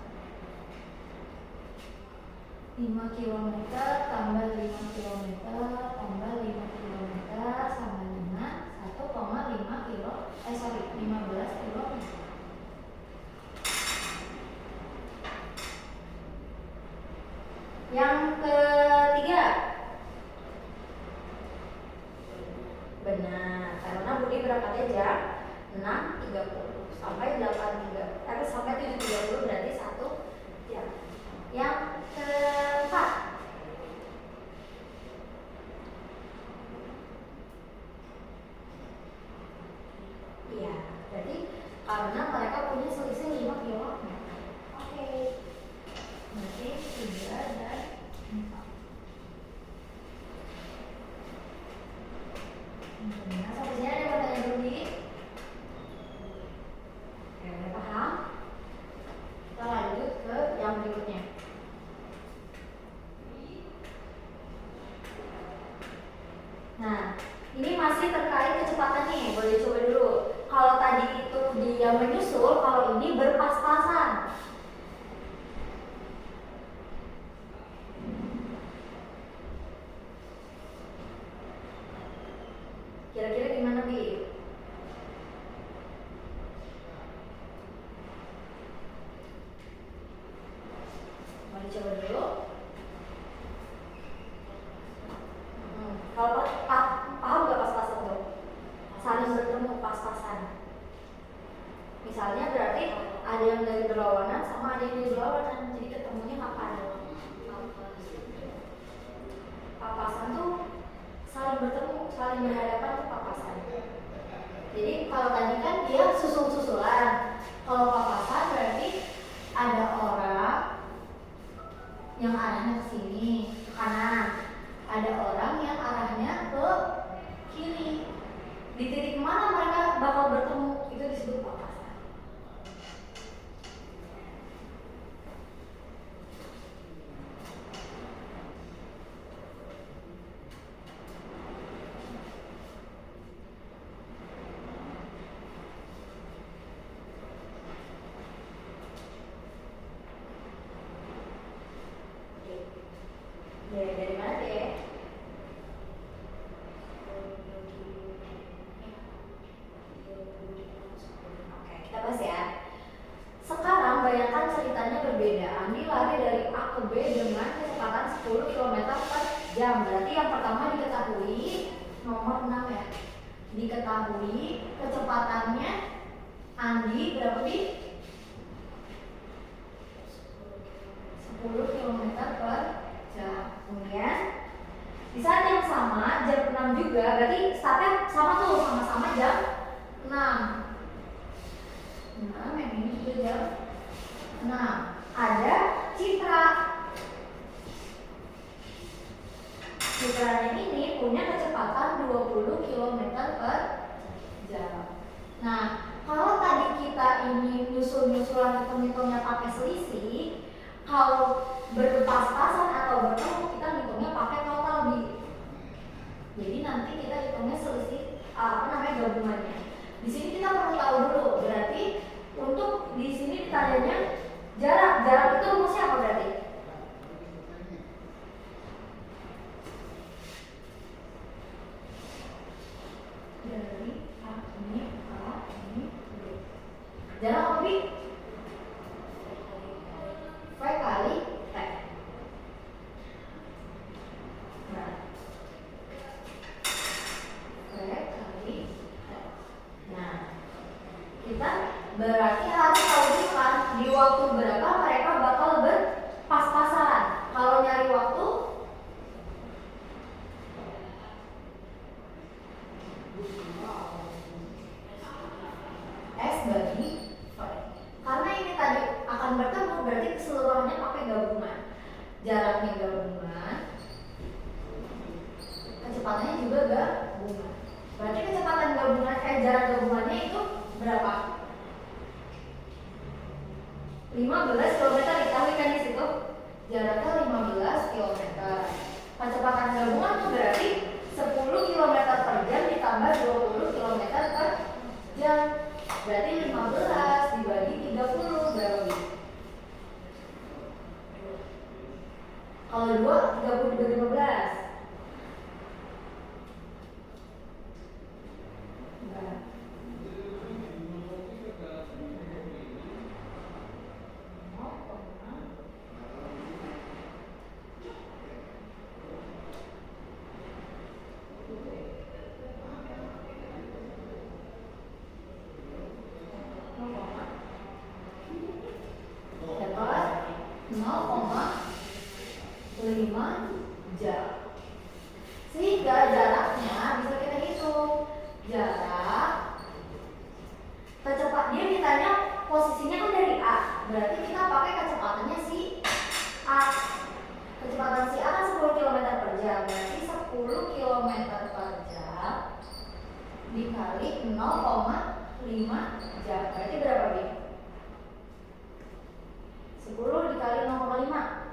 5 kilometer tambah 5 kilometer tambah 5 kilometer sama 5 1,5 kilo 15 kilometer. Yang ketiga, benar, karena Budi berangkatnya jam 6.30 sampai 8.30, tapi sampai 7.30 berarti 1 jam. Yang keempat, iya, jadi karena mereka punya selisih 5 kilometer. Oke, berarti 3 dan 4. Nah, sampai sini ada pertanyaan dulu nih. Oke, udah paham? Kita lanjut ke yang berikutnya. Nah, ini masih terkait kecepatan nih. Boleh coba dulu. Kalau tadi itu dia menyusul, kalau ini berpas-pasan. Kira-kira gimana, Bi? Mau dicoba dulu? Kalau paham gak pas-pasan tuh? Saling bertemu pas-pasan. Misalnya berarti ada yang dari berlawanan sama ada yang dari berlawanan. Jadi ketemunya kapan? Papasan tuh saling bertemu, saling berhadapan tuh papasan. Jadi kalau tadi kan dia susul-susulan. Kalau papasan berarti ada orang yang arahnya ke sini, ke kanan. Ada orang yang arahnya ke kiri. Di titik mana mereka bakal bertemu itu disebut papasan. Dari mana deh? Oke, kita bahas ya. Sekarang bayangkan ceritanya berbeda. Andi lari dari A ke B dengan kecepatan 10 km per jam. Berarti yang pertama diketahui nomor 6 ya. Diketahui kecepatannya Andi berapa Bi? 10 km per jam. Kemudian di saat yang sama jam 6 juga, berarti startnya sama tuh, sama-sama jam 6. Nah, yang ini juga jam 6. Ada Citra. Citranya ini punya kecepatan 20 km per jam. Nah, kalau tadi kita ini nyusul-nyusulan hitung-hitungnya pakai selisih, kalau berpas-pasan atau bertemu kita hitungnya pakai total Bi. Jadi nanti kita hitungnya selisih gabungannya. Di sini kita perlu tahu dulu, berarti untuk di sini ditanyanya jarak itu rumusnya apa berarti? Dari A ini B. Jarak apa Bi? V kali T. Nah, V kali T. Nah, kita berarti harus tahu juga di waktu berapa mereka bakal berpas-pasan. Kalau nyari waktu S bagi V. Karena ini tadi akan bertemu, berarti keseluruhannya pakai gabungan. Jaraknya gabungan, kecepatannya juga gabungan. Berarti kecepatan gabungan jarak gabungannya itu berapa? 15 km, dikali kan di situ. Jaraknya 15 km. Kecepatan gabungan tuh berarti 10 km per jam ditambah 20 km per jam. Berarti 15 dibagi 30 berapa gitu? Kalau 2, 30 dibagi 15. Berapa? Dapat 0,5 jam. Sehingga jaraknya bisa kita hitung. Jarak kecepatan, dia ditanya posisinya kan dari A, berarti kita pakai kecepatannya si A. Kecepatan si A kan 10 km per jam, berarti 10 km per jam dikali 0,5 jam, berarti berapa Bi? 10 dikali 0,5.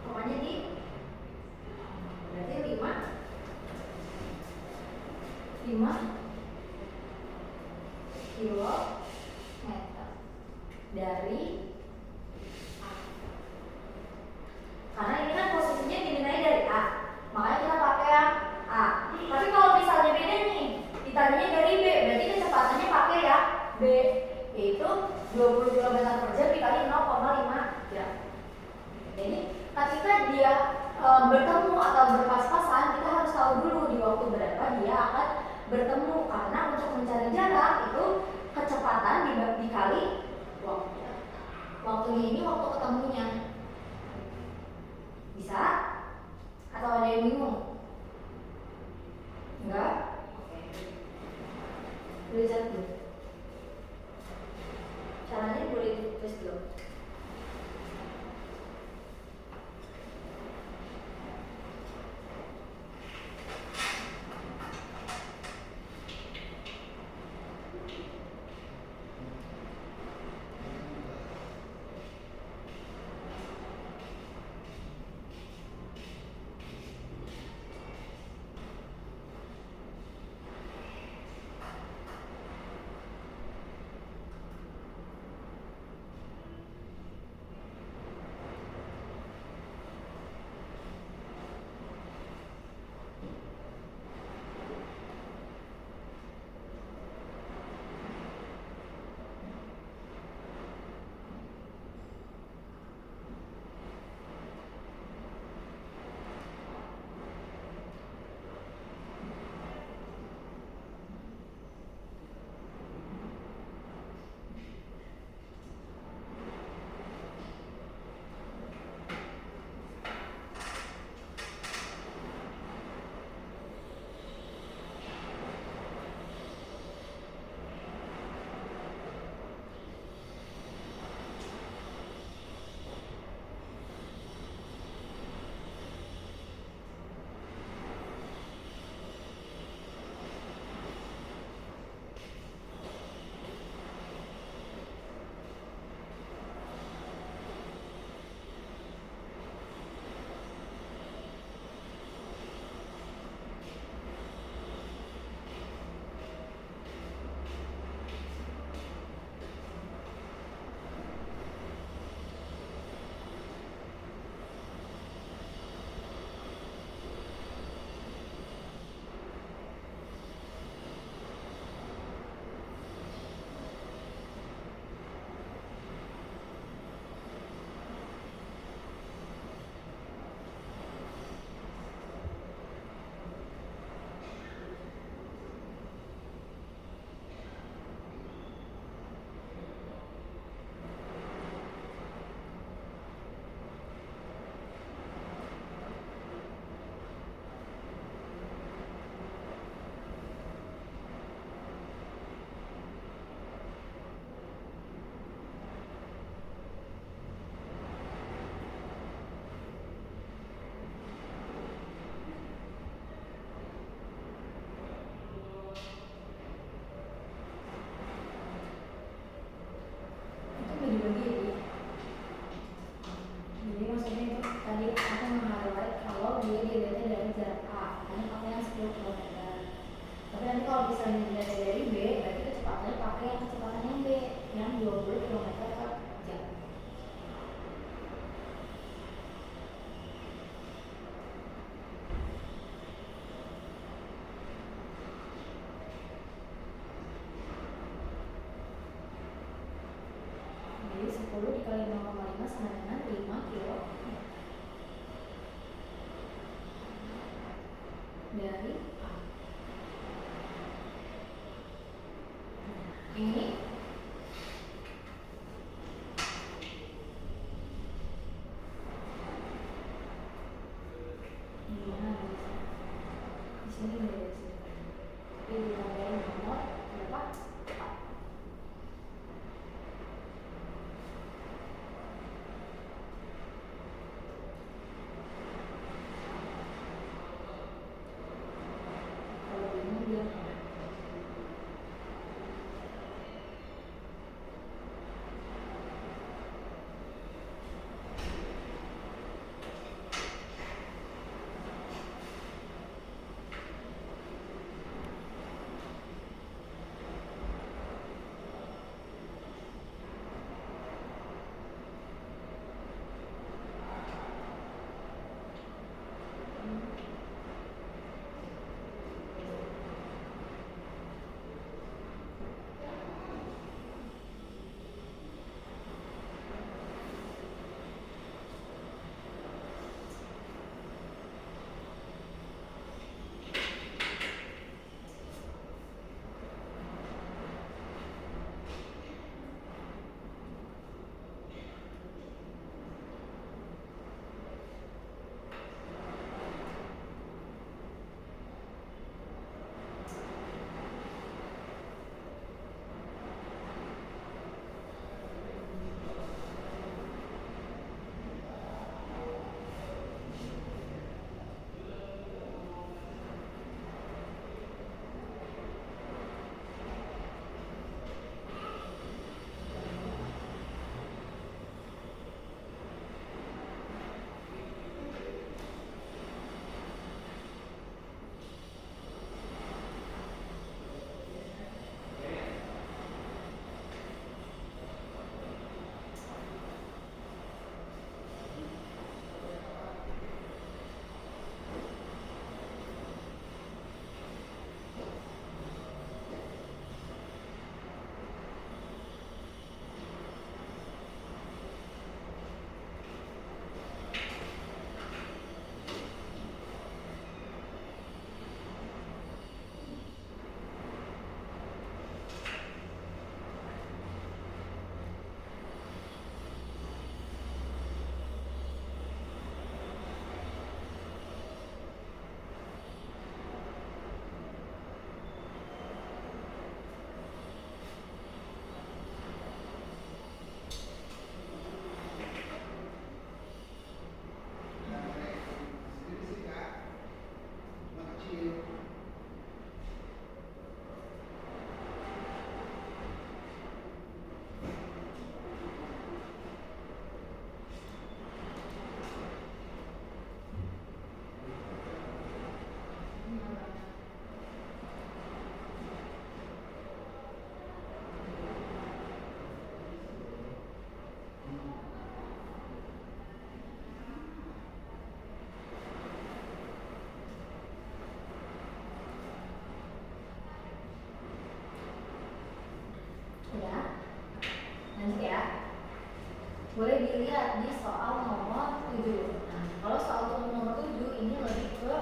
Komanya di berarti 5 kilometer dari A. Karena ini kan posisinya dimintai dari A, makanya kita pakai yang A. Tapi kalau misalnya beda nih, ditanyanya dari B, berarti kecepatannya pakai ya B, yaitu 20 km per jam dikali 0,5 jam. Jadi ketika dia bertemu atau berpas-pasan, kita harus tahu dulu di waktu berapa dia akan bertemu, karena untuk mencari jarak itu kecepatan dikali waktu. Waktunya ini waktu ketemunya. Bisa? Atau ada yang bingung? Enggak? Oke. Tulis dulu. Caranya boleh ditulis dulu. dia dilihatnya dari jarak A, makanya pakai yang 10 km. Tapi nanti kalau misalnya dilihatnya dari B, berarti kecepatannya pakai yang kecepatan yang B, yang 20 km per jam. Jadi 10 dikali 0,5 sama dengan 5 kilo dari A. Ini gimana di sini beda sih. Tapi ditambahin nomor berapa? 4. Kalau bingung dia boleh dilihat di soal nomor 7. Nah, kalau soal nomor 7 ini lebih ke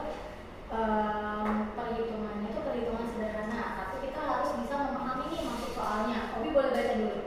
perhitungannya itu perhitungan sederhana, tapi kita harus bisa memahami nih maksud soalnya. Obi boleh baca dulu.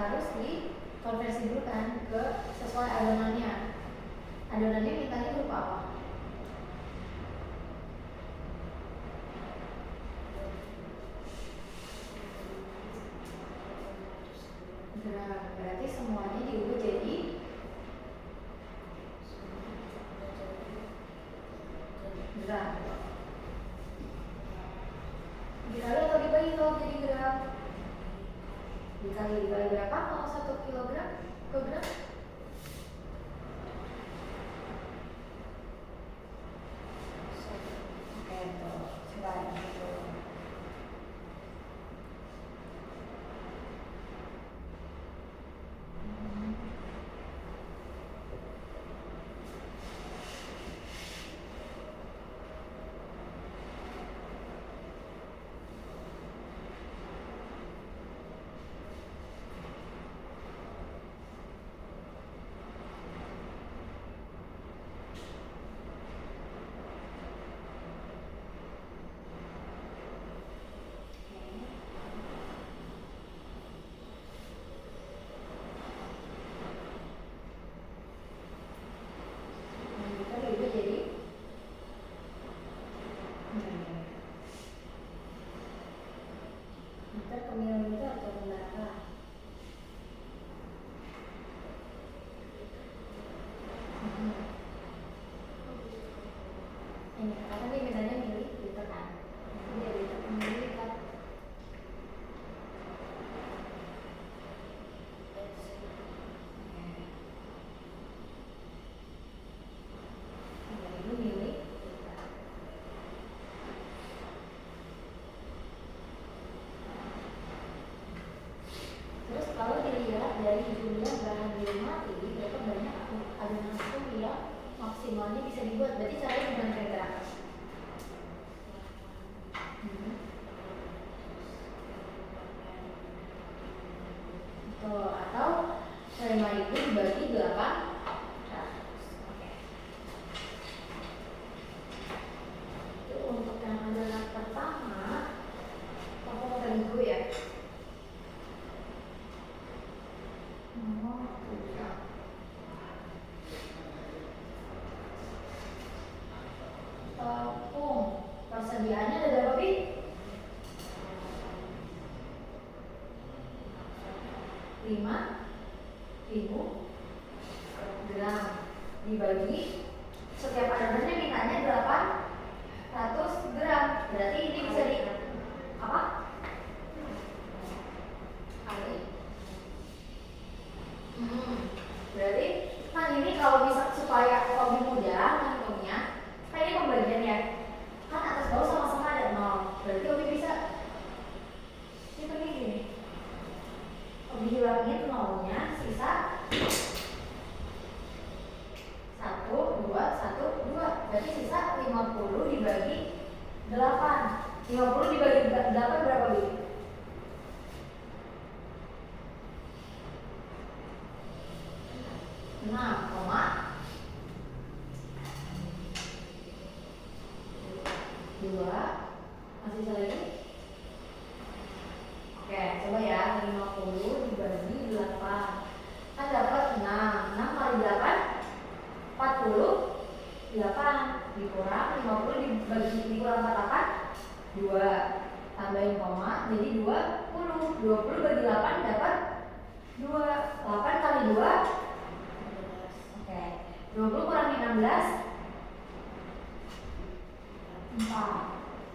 harus dikonversi dulu kan ke sesuai adonannya. Adonannya mintanya berupa apa? Gram. Berarti semuanya diubah jadi gram. Dikali atau dibagi kalau jadi gram? Dikali berapa kalau 1 kilogram ke gram? Oke, tuh. Coba gitu. Dari jumlah bahan biomati, berapa banyak adonan atom yang maksimalnya bisa dibuat? Berarti caranya gimana kira-kira? Atau 5.000 dibagi 800. Oke. Itu untuk yang adonan pertama, aku mau terigu ya. Tepung persediaannya ada berapa, Bi? 5.000 gram dibagi setiap adonannya mintanya 800 gram. Berarti ini bisa di apa? Berarti kan ini kalau bisa supaya lebih mudah ngitungnya, kan ini pembagian ya, kan atas bawah sama-sama ada 0. Berarti Obi bisa hitungnya gini, Obi hilangin 0-nya, sisa 1, 2, 1, 2. Berarti sisa 50 dibagi 8. 50 dibagi 8 berapa, Bi? 6, dua. Masih bisa lagi? Oke, coba ya. 50 dibagi 8 kan dapat 6. 6 kali 8 48. Dikurang 50 dikurang 48 2. Tambahin koma jadi 20. 20 bagi 8 dapat 2. 8 kali 2 20 kurangi 16 4.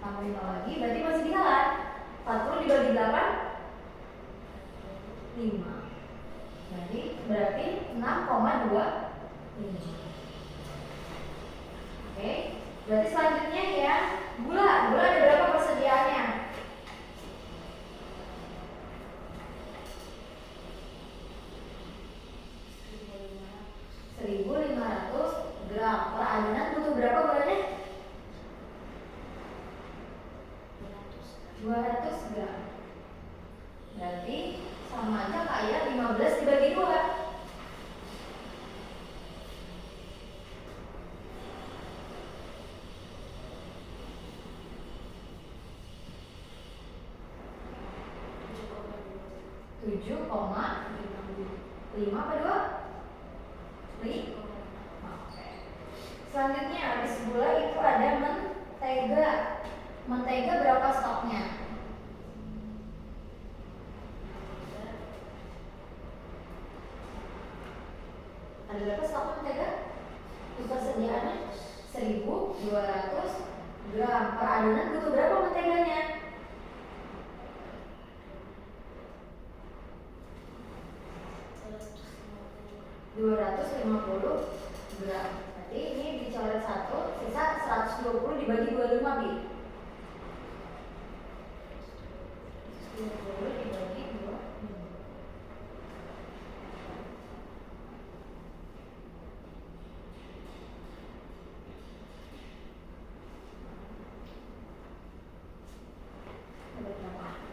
Tambahin 0 lagi berarti masih bisa kan? 40 dibagi 8 5. Berarti 6,25. Oke. Berarti selanjutnya ya gula. Gula ada berapa persediaannya? 1.500 gram. Per adonan butuh berapa gulanya? 200 gram. Berarti sama aja kayak 15 dibagi 2. 7,2. 5 apa 2? 5. Oke. Selanjutnya habis gula itu ada mentega. Mentega berapa stoknya? Ada berapa stok mentega? Ketersediaannya 1.200 gram. Per adonan butuh berapa menteganya? 250 gram. Berarti ini dicoret 1, sisa 120 dibagi 25 Bi. 120 dibagi 25. Ada berapa?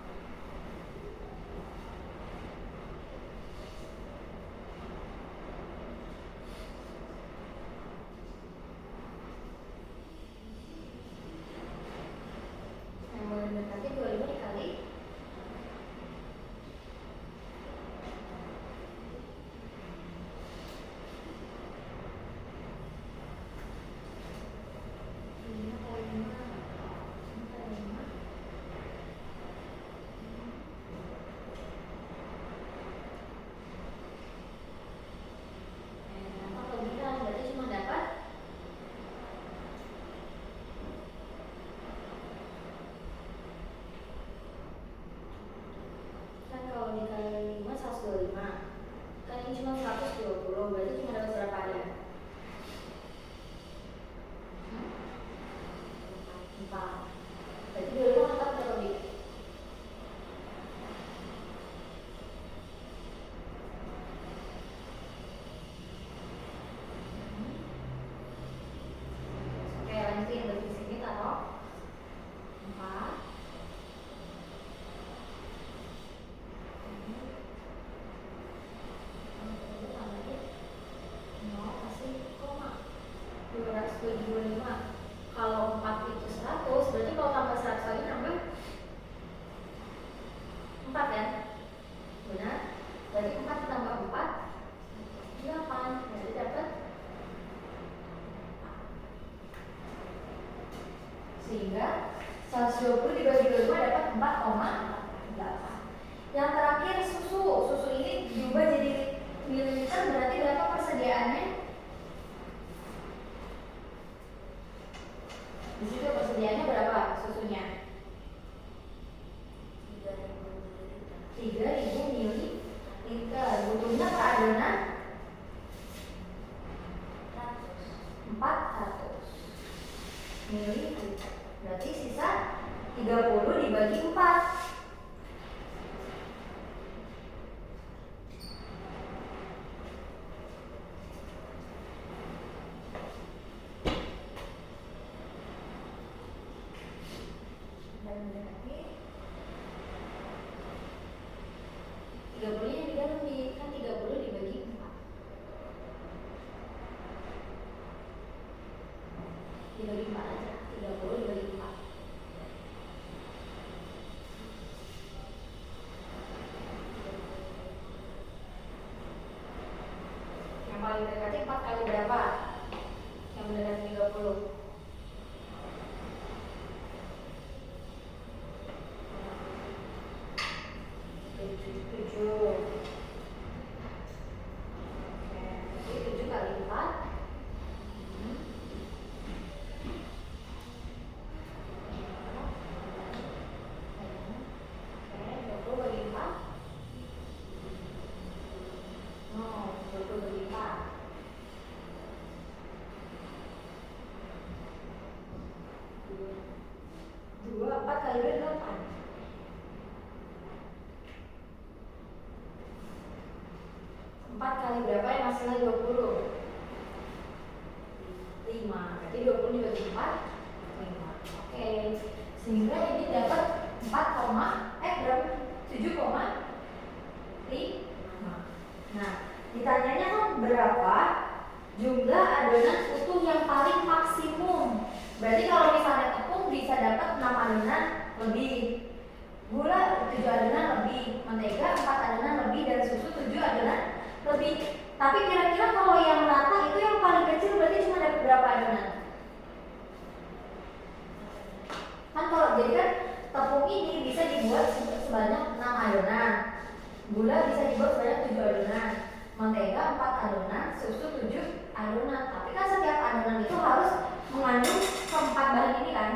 Yang boleh mendekati 25 dikali 5 kali 5 kali 5. Apa kelebihan? Berarti cuma dapat kan kalau dikali 5 125. Kan ini cuma 120, berarti cuma dapat berapa ya? 4. Berarti 25 tetap berapa Bi? Oke, lanjutin dari sini taruh 4. Tambahin 0 kasih koma 275. Kalau 4 itu 100, berarti kalau tambah 100 lagi nambah 4 kan? Benar? Berarti 4 ditambah 4 8. Berarti dapat 4. Sehingga 120 dibagi 25 dapat 4,8. Yang terakhir susu. Susu ini diubah jadi mililiter, berarti berapa persediaannya? Di situ persediaannya berapa susunya? 3.000 mililiter. Butuhnya per adonan 400 mililiter. Berarti sisa 30 dibagi 4. Dan lagi 30 nya di dalam kan 30 dibagi 4. Dibagi 4 aja. 30 dibagi 4. Yang paling mendekati 4 kali berapa? Yang mendekati 30. 7. Oke, jadi 7 kali 4. Oke, 20 bagi 4. 20 bagi 4. 2, 4 kali 2, 8. 4 kali berapa yang hasilnya 20? 5. Berarti 20 dibagi 4, 5. Oke. Sehingga ini dapat 7,5. Nah, ditanyanya kan berapa jumlah adonan utuh yang paling maksimum. Berarti kalau misalnya tepung bisa dapat 6 adonan lebih, gula 7 adonan lebih, mentega 4 adonan lebih, dan susu 7 adonan lebih. Tapi kira-kira kalau yang rata itu yang paling kecil berarti cuma dapat berapa adonan? Kan kalau jadi kan tepung ini bisa dibuat sebanyak 6 adonan, gula bisa dibuat sebanyak 7 adonan, mentega 4 adonan, susu 7 adonan. Tapi kan setiap adonan itu harus mengandung keempat bahan ini kan.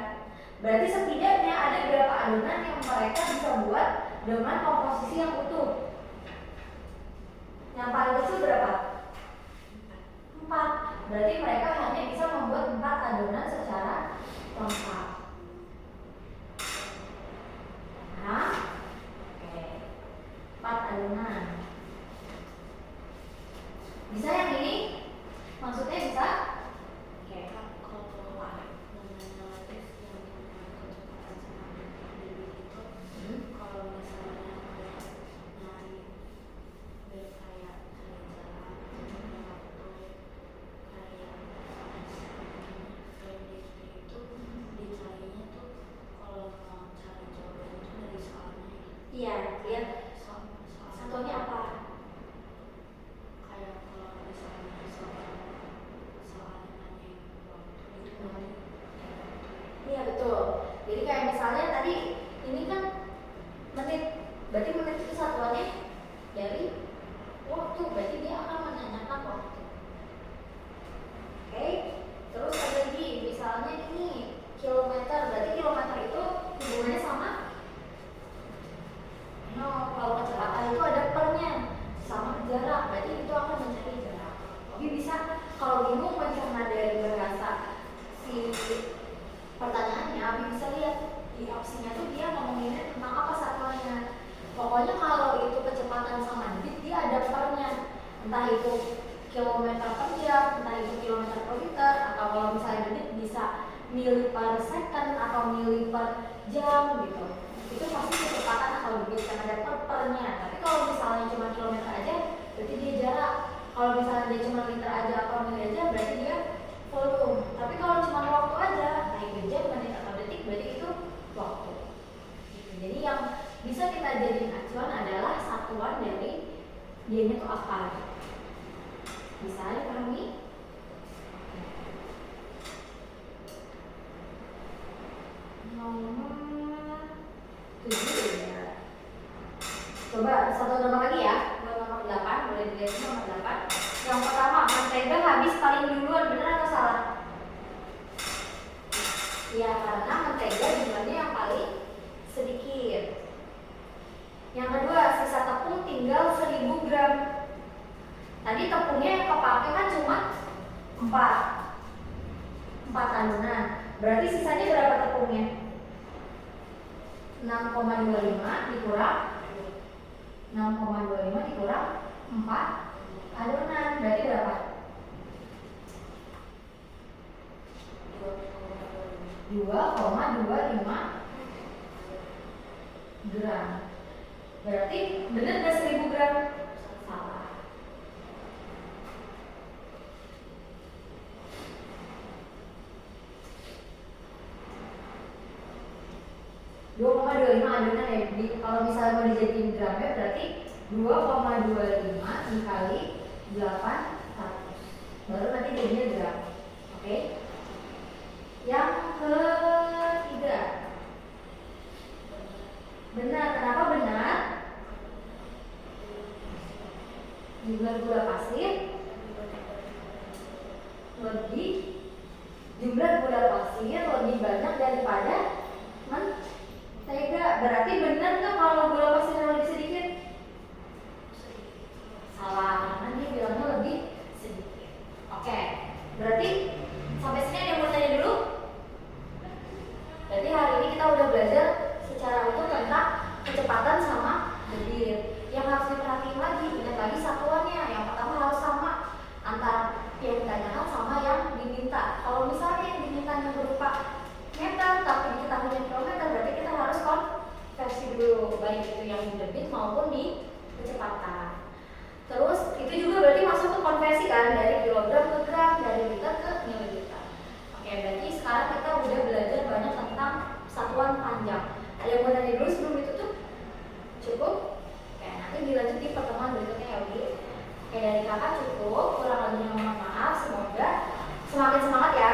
Berarti setidaknya ada berapa adonan yang mereka bisa buat dengan komposisi yang utuh. Yang paling kecil berapa? 4. Berarti mereka hanya bisa membuat 4 adonan secara lengkap. Nah, oke. 4 adonan. Bisa yang ini? Maksudnya bisa? Oke. Kalau misalnya naik kayak itu dicarinya tuh kalau mau cari jawaban itu dari soalnya. Iya, lihat soal satunya apa? kayak kalau misalnya soalnya nanya waktu itu Iya betul. Jadi kayak misalnya tadi ini kan menit, berarti menit itu satuannya dari waktu, berarti dia akan menanyakan waktu. Oke. Terus ada lagi misalnya ini kilometer, berarti kilometer itu hubungannya sama kalau kecepatan itu ada pernya sama jarak, berarti itu akan mencari jarak. Jadi bisa kalau bingung mencerna dari bahasa si pertanyaannya, Abi bisa lihat di opsinya tuh dia ngomonginnya tentang apa satuannya. Pokoknya kalau itu kecepatan sama detik dia ada pernya, entah itu kilometer per jam, entah itu kilometer per liter, atau kalau misalnya detik bisa mili per second atau mili per jam gitu. Itu pasti kecepatan atau detik karena ada pernya. Tapi kalau misalnya cuma kilometer aja, berarti dia jarak. Kalau misalnya dia cuma liter aja atau mili aja, berarti dia volume. Tapi kalau cuma waktu aja, kayak jam, menit atau detik, berarti itu waktu. Gitu. Jadi yang bisa kita jadiin acuan adalah satuan dari dianya itu apa. Bisa dipahami? Nomor 7 ya. Coba satu nomor lagi ya. Nomor 8, boleh dilihat nomor 8. Yang pertama, mentega habis paling duluan, benar atau salah? Ya, karena mentega jumlahnya yang paling sedikit. Yang kedua, sisa tepung tinggal 1000 gram. Tadi tepungnya yang kepake kan cuma 4 adonan. Berarti sisanya berapa tepungnya? 6,25 dikurang 4 adonan. Berarti berapa? 2,25 gram. Berarti benar gak 1000 gram? Salah. adonan ya. Kalau misalnya mau dijadiin gramnya berarti 2,25 dikali 800. Baru nanti jadinya gram. Oke. Yang ketiga. Benar, kenapa benar? Jumlah gula pasir lebih banyak daripada mentega. Berarti benar nggak kalau gula pasirnya lebih sedikit? Salah, karena dia bilangnya lebih sedikit. Oke, berarti sampai sini ada yang mau tanya dulu? Berarti hari ini kita udah belajar secara utuh tentang kecepatan sama detik. Yang harus diperhatiin lagi, ingat lagi satuannya. Yang pertama harus sama antara yang ditanyakan sama yang diminta. Kalau misalnya yang dimintanya berupa meter tapi diketahuinya kilometer, berarti kita harus konversi dulu, baik itu yang di debit maupun di kecepatan. Terus itu juga berarti masuk ke konversi kan, dari kilogram ke gram, dari liter ke mililiter. Oke, berarti sekarang kita udah belajar banyak tentang satuan panjang. Ada yang mau tanya dulu sebelum ditutup? Cukup? Oke, nanti dilanjut di pertemuan berikutnya ya, Wi. Oke, dari kakak cukup, kurang lebihnya mohon maaf. Semoga semakin semangat ya